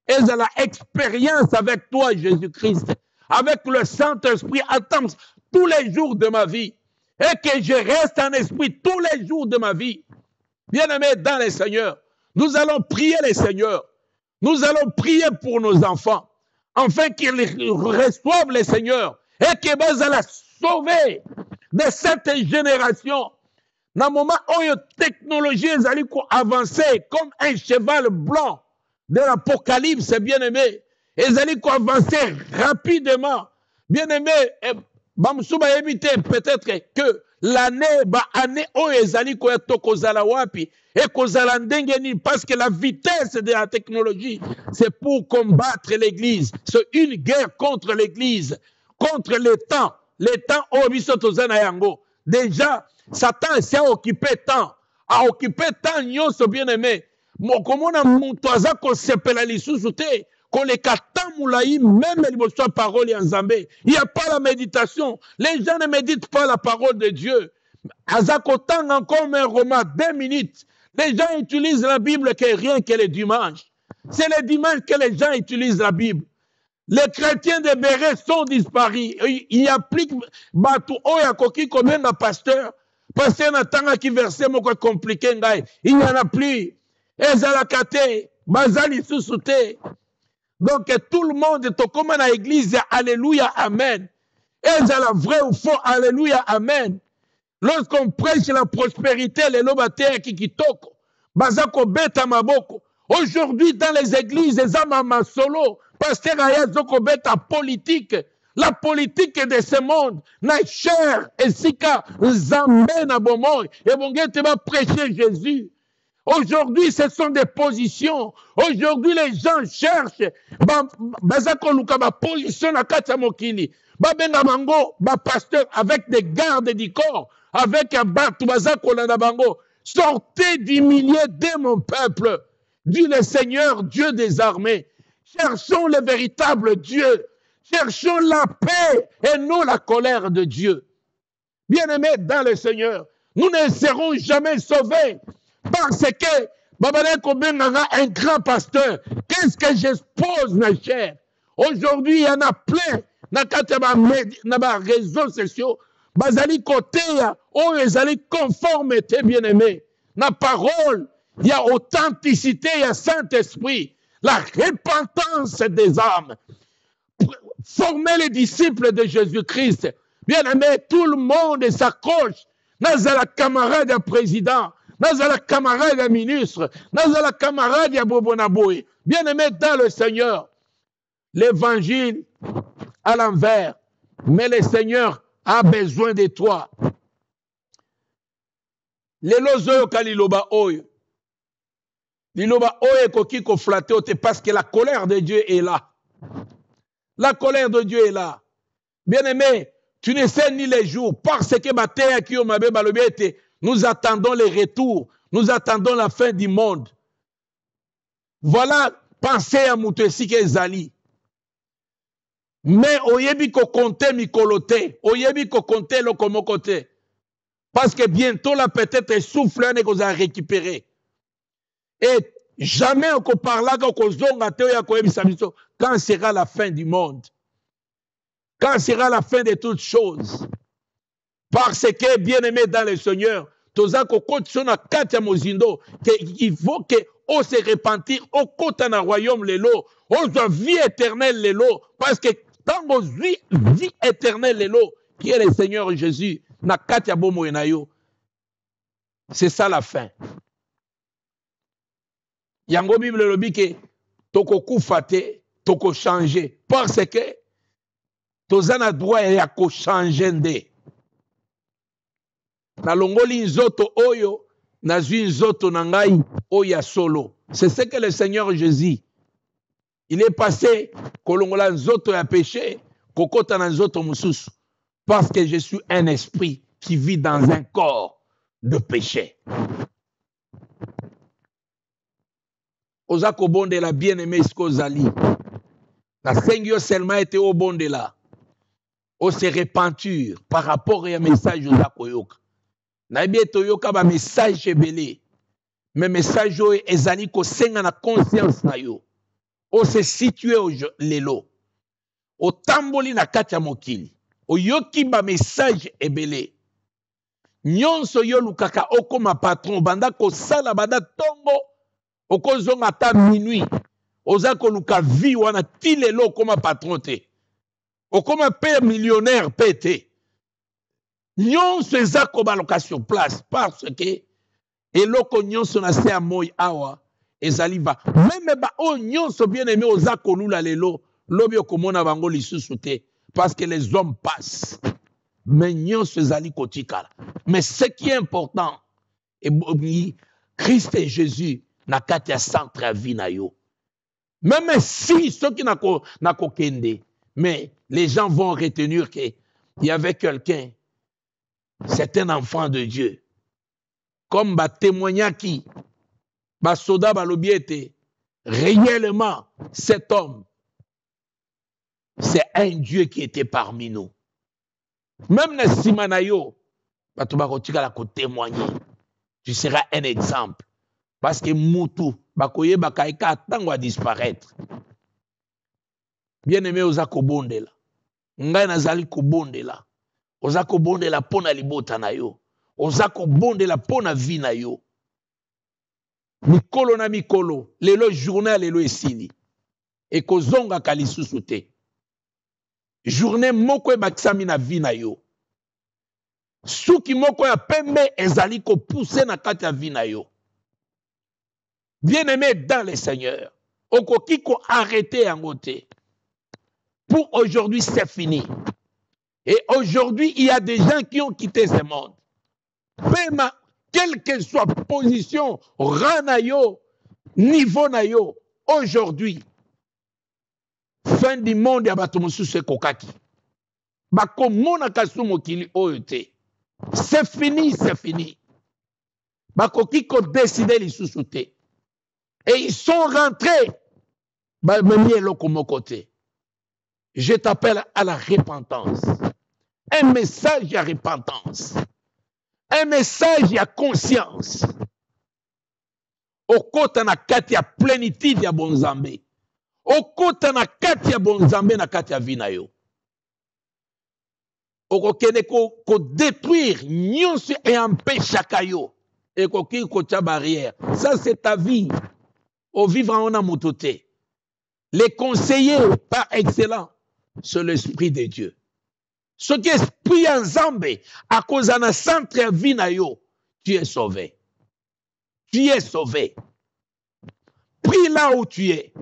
Et la expérience avec toi, Jésus-Christ. Avec le Saint-Esprit, attends tous les jours de ma vie. Et que je reste en esprit tous les jours de ma vie. Bien-aimés dans les Seigneurs, nous allons prier les Seigneurs. Nous allons prier pour nos enfants, afin qu'ils reçoivent les Seigneurs et qu'ils vont la sauver de cette génération. Dans le moment où la technologie est avancée comme un cheval blanc de l'Apocalypse, bien-aimé, ils allaient avancer rapidement. Bien-aimé, peut-être que l'année où ils allaient kozala wapi et kozala ndengeni, parce que la vitesse de la technologie, c'est pour combattre l'Église. C'est une guerre contre l'Église, contre le temps où bisotozana yango. Déjà, Satan s'est occupé tant, a occupé tant nyonso bien-aimé. Mokomona mutoaza ko sepela lisusu te. Qu'on les katamulaï, même les paroles en Zambé. Il n'y a pas la méditation. Les gens ne méditent pas la parole de Dieu. Azakotang encore un roman, 2 minutes. Les gens utilisent la Bible que rien que le dimanche. C'est le dimanche que les gens utilisent la Bible. Les chrétiens de Béret sont disparus. Il applique Batou Oyakoki comme un pasteur. Pasteur n'a qui verset moko compliqué. Il n'y en a plus. Ezalakate, Bazali Susute. Donc tout le monde est comme à l'église, alléluia, amen. Et c'est la vraie ou faux, alléluia, amen. Lorsqu'on prêche la prospérité, les lobataires qui toko, bazako beta maboko. Aujourd'hui dans les églises, les amama solo, pasteur ayazoko beta politique, la politique de ce monde, na cher, et sika, zambé na bomoy, et bon te va prêcher Jésus. Aujourd'hui, ce sont des positions. Aujourd'hui, les gens cherchent. Position na kati ya mokili. Babenga bango, pasteur avec des gardes du corps, avec un batu bazakola na bango. Sortez du milieu de mon peuple, dit le Seigneur, Dieu des armées. Cherchons le véritable Dieu. Cherchons la paix et non la colère de Dieu. Bien-aimés dans le Seigneur, nous ne serons jamais sauvés. Parce que Babaleko Benganga, un grand pasteur, qu'est-ce que j'expose, ma chère? Aujourd'hui, il y en a plein dans les réseaux sociaux. Bazali côté, où ils allaient conformité, bien-aimé. La parole, il y a authenticité, il y a Saint-Esprit, la repentance des âmes. Former les disciples de Jésus-Christ. Bien-aimé, tout le monde s'accroche. Nazala camarade président. nazala camarade ya ministre, nazala camarade ya bobonaboye. Bien-aimé dans le Seigneur, l'évangile à l'envers, mais le Seigneur a besoin de toi. Lelo zoyoka liloba oyo. Liloba oyo ekoki ko flatter ote parce que la colère de Dieu est là. La colère de Dieu est là. Bien-aimé, tu ne sais ni les jours parce que bateya ki yo mabe balobi ete nous attendons le retour, nous attendons la fin du monde. Voilà pensée à mutu esika ezali. Mais oyebi ko compter mikolo te, oyebi ko compter lokomoko te. Parce que bientôt, là, peut-être, souffle un qu'on a récupéré. Et jamais on parlera quand sera la fin du monde. Quand sera la fin de toutes choses. Parce que, bien-aimé dans le Seigneur, il faut qu'on se repentir au côté d'un royaume, on doit vie éternelle, parce que tant qu'on vie éternelle, qui est le Seigneur Jésus, c'est ça la fin. Yango Bible le dit que toko kufate, toko changer parce que tozana droit ya ko changer nde. Na longoli nzoto oyo na zwi nzoto na ngai oya solo. C'est ce que le Seigneur Jésus il est passé kolongola nzoto ya péché kokota na nzoto mususu parce que je suis un esprit qui vit dans un corps de péché. Oza ko bonde la bien-aimé skozali. La Seigneur seulement été au bonde là. O se repentir par rapport à un message oza koyoka. Na bien toyoka ba message ebele. Mais message o ezali ko senga na conscience na yo. O se situer au lelo. O tamboli na kati ya mokili. O yoki ba message ebele. Nyonso yo lukaka okoma patron banda ko sala banda tongo okozonga ata minuit oza ko luka vie wana tilelo okoma patron te okoma père millionnaire pété nyonso eza ko baloka sur place parce que eloko nyonso na se amoy awa ezali va même ba o nyonso bien aimé oza ko lula lelo lobi okomona bango lisusu te parce que les hommes passent. Mais mais ce qui est important, Christ et Jésus n'a qu'à te centre à vie na yo. Même si ceux qui n'a kende, mais les gens vont retenir qu'il y avait quelqu'un, c'est un enfant de Dieu. Comme ba témoignage qui, ba soda ba lobiete, réellement cet homme, c'est un Dieu qui était parmi nous. Même les simanayo, tu vas témoigner. Tu seras un exemple. Parce que Moutou, Bakoye Bakaika, va disparaître. Bien aimé, Ozako Bondela. Ngai Nazali Kobondela. Ozako Bondela pona libota na yo. Ozako Bondela pona vie na yo. Mikolo na mikolo, lelo journée, lelo esili. Et kozonga kalisusu te. Journée moko bakisami na vie na yo. Suki moko ya pembe ezali ko pousser na kati ya vie na yo. Bien-aimé dans le Seigneur, okoki ko arrêter yango te. Pour aujourd'hui c'est fini. Et aujourd'hui il y a des gens qui ont quitté ce monde. Même quelle que soit position, rang na yo, niveau na yo, aujourd'hui fin du monde ya bato mosusu kokaki. Bakomona kasu mokili oyo te. C'est fini, c'est fini. Bakoki ko décider lisusu te. Et ils sont rentrés. Je t'appelle à la repentance. Un message à repentance. Un message à conscience. Au côté na kati ya plénitude ya bonzambe. Au côté na kati ya bonzambe na kati ya vinayo. Okokene ko détruire nyonso et empêchaka yo. Et koki ko tia barrière. Ça c'est ta vie. Au vivre en amototé. Les conseillers par excellence, c'est l'esprit de Dieu. Ce qui est esprit ensemble, à cause d'un centre vie na yo, tu es sauvé. tu es sauvé. Prie là où tu es.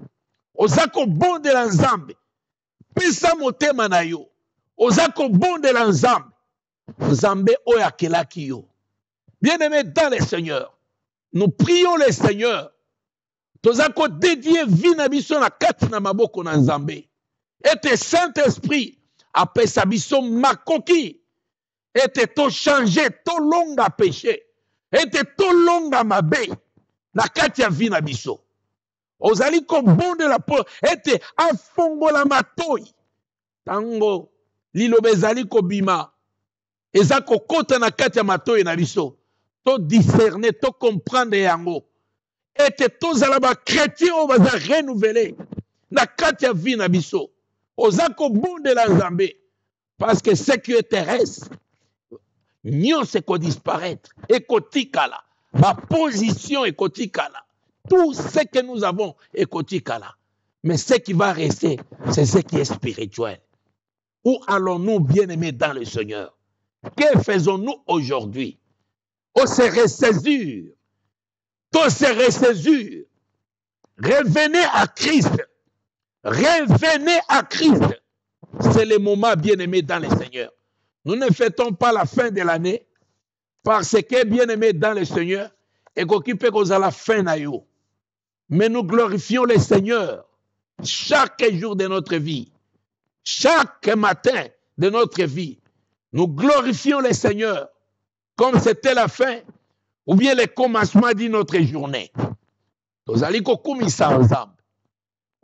Ozako bondela nzambe. Pesa motema na yo. Ozako bondela nzambe. Nzambe oyo akelaki yo. Bien-aimé dans le Seigneur, nous prions le Seigneur. Tozako dédié vie na biso na kati na maboko na nzambe. Et Saint-Esprit apesa biso makoki. Et to changer, to longa péché. Et to longa mabe. Na kati ya vie na biso. Ozali ko bondela po ete afongola matoi. Tango liloba ezali ko bima. Eza ko kota na kati ya matoi na biso. To discerner, to comprendre yango. Ete tozala ba chrétien o baza renouveler na kati ya vie na biso. Oza ko bondela nzambe. Parce que ce qui est terrestre, nyonso ko disparaître. Ekotikala. Ma position ekotikala. Tout ce que nous avons ekotikala. Mais ce qui va rester, c'est ce qui est spirituel. Où allons-nous, bien-aimés dans le Seigneur? Que faisons-nous aujourd'hui? On se ressaisir. Tout se ressaisir. Revenez à Christ. Revenez à Christ. C'est le moment, bien-aimés dans le Seigneur. Nous ne fêtons pas la fin de l'année parce que, bien-aimés dans le Seigneur, et qu'occupez qu'on a la fin na yo. Mais nous glorifions le Seigneur chaque jour de notre vie. Chaque matin de notre vie. Nous glorifions le Seigneur comme c'était la fin ou bien le commencement de notre journée. Nous allons kumisa ensemble.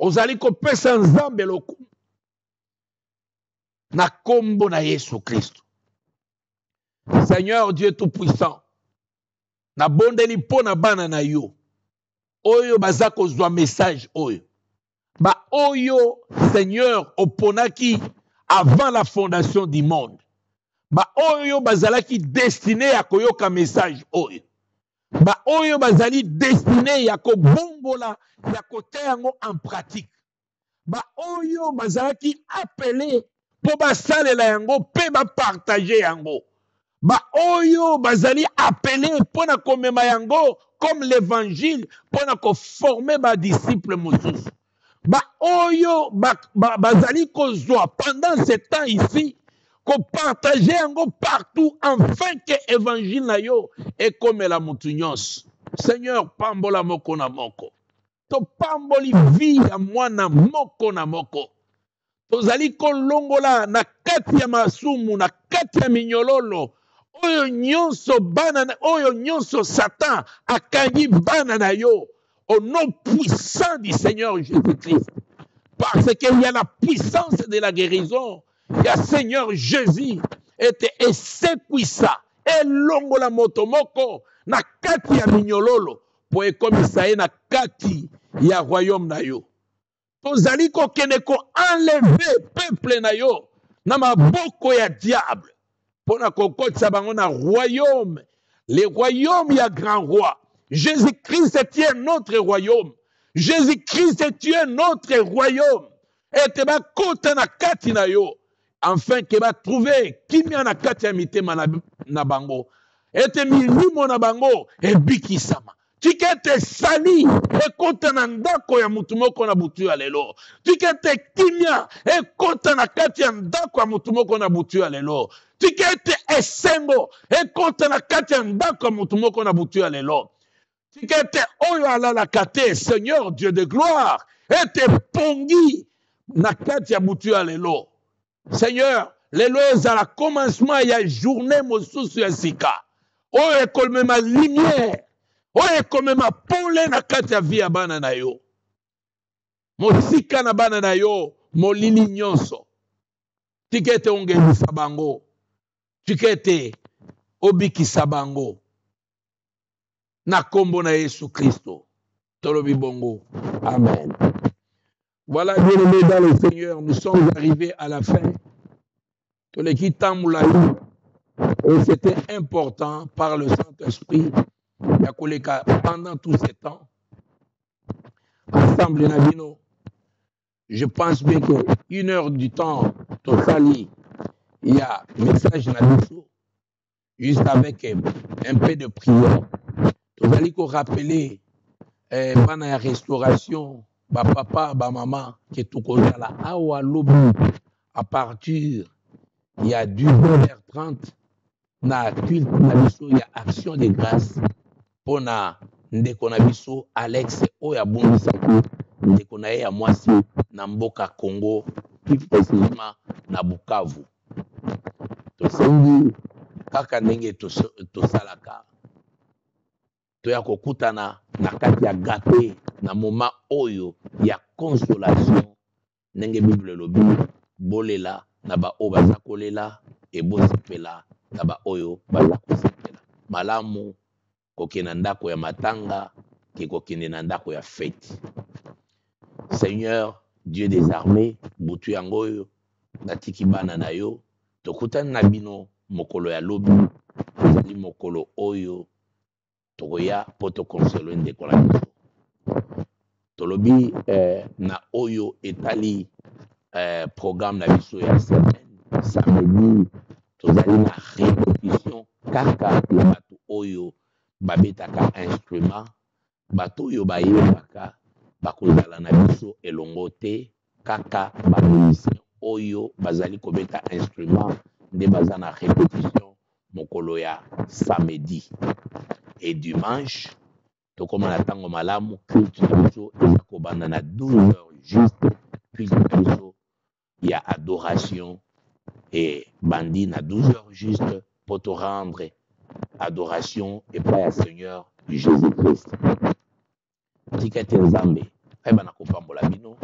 Nous allons pesa ensemble loku. Na kombo na Yesu Christ. Seigneur Dieu Tout-Puissant. Na bondeli po na bana na yo. Oyo bazako zwa message oyo. Ba oyo Seigneur oponaki avant la fondation du monde. Ba oyo bazalaki destiné à koyoka message oyo. Ba oyo bazali destiné ya ko bombola ya kote yango en pratique. Ba oyo bazalaki appelé po basalela yango pe ba partager yango. Ba oyo bazali appelé po na komema yango comme l'évangile po na ko former ba disciples mosusu. Ba oyo bazali kozwa pendant ce temps ici qu'on partage yango partout afin que évangile na yo et comme la mutunyos. Seigneur pambola moko na moko. To pamboli vie ya mwana moko na moko. Tozali kolongola na kati ya masumu na kati ya minyololo. Oyo nyonso bana oyo nyonso Satan akangi bana na yo au nom puissant du Seigneur Jésus-Christ. Parce qu'il y a la puissance de la guérison. Il y a Seigneur Jésus et sekwisa et longola motomoko na kati ya minyololo po ekomisa ye na kati ya royaume na yo. Tozali kokende ko enlever peuple na yo na maboko ya diable pona kokotisa bango na royaume, le royaume ya grand roi. Jésus-Christ est notre royaume. Jésus-Christ est notre royaume. Et te ba kota na kati na yo. Enfin que va trouver kimia na kati ya mitema na bango. Et te milimo na bango e bikisama. Tikete sali e kota na ndako ya mutu moko na butu ya lelo. Tikete kimia e kota na kati ya ndako ya mutu moko na butu ya lelo. Tikete esengo e kota na kati ya ndako ya mutu moko na butu ya lelo. Tikete oyo alala kate Seigneur Dieu de gloire et te pongi na kati ya butu ya lelo. Seigneur, lelo ezala commencement ya journée mosusu ya sika. Oyo ekomema lumière. Oyo ekomema pole na kati ya vie ya bana na yo. Mosika na bana na yo, molili nyonso. Tikete ongelisa bango. Tikete obikisa bango. Na kombo na Yesu Christo. Tolobi bongo. Amen. Voilà, bien-aimés dans le Seigneur, nous sommes arrivés à la fin. Et c'était important par le Saint-Esprit. Pendant tout ce temps, ensemble, je pense bien qu'une heure du temps, il y a un message juste avec un peu de prière. tozali ko rappeler bana ya restauration ba papa ba mama ke tokozala awa lobi à partir ya 12h30 na culte na biso ya action de grâce pona ndeko na biso Alex oyo abongisaki ndeko na ye ya mwasi na mboka Congo, plus précisément na Bukavu. Tosengi kaka ndenge tosalaka toya kokutana na kati ya gape na moment oyo ya consolation ndenge Bible elobi bolela na ba oyo baza kolela ebosepela na ba oyo baza kosepela. Malamu kokende ndako ya matanga ke kokende na ndako ya fête. Seigneur Dieu des armées, butu yango oyo natiki bana na yo tokutani na bino mokolo ya lobi ezali mokolo oyo tokoya po tokonsolo ndeko na biso. Tolobi na oyo etali programme na biso ya semaine samedi tozali na répétition kaka ya bato oyo babetaka instrument, bato oyo bayebaka bakozala na biso elongo te kaka bamusicien oyo bazali kobeta instrument nde baza na répétition mokolo ya samedi et dimanche tokoma na tango malamu culte na biso eza kobanda na 12h juste culte na biso ya adoration et bandi na 12h juste pour te rendre adoration et pas à Seigneur Jésus-Christ. Tikete nzambe ayeba na kopambola bino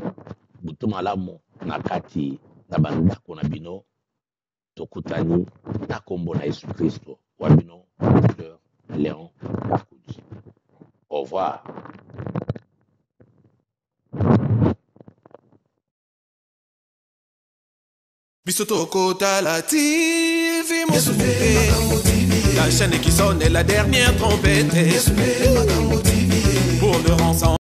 butu malamu na kati na bandako na bino tokutani na kombo na Yesu Kristo wa bino Pasteur Léon Kakudi. Au revoir. Bisotoko Tala TV, la chaîne qui sonne la dernière trompette.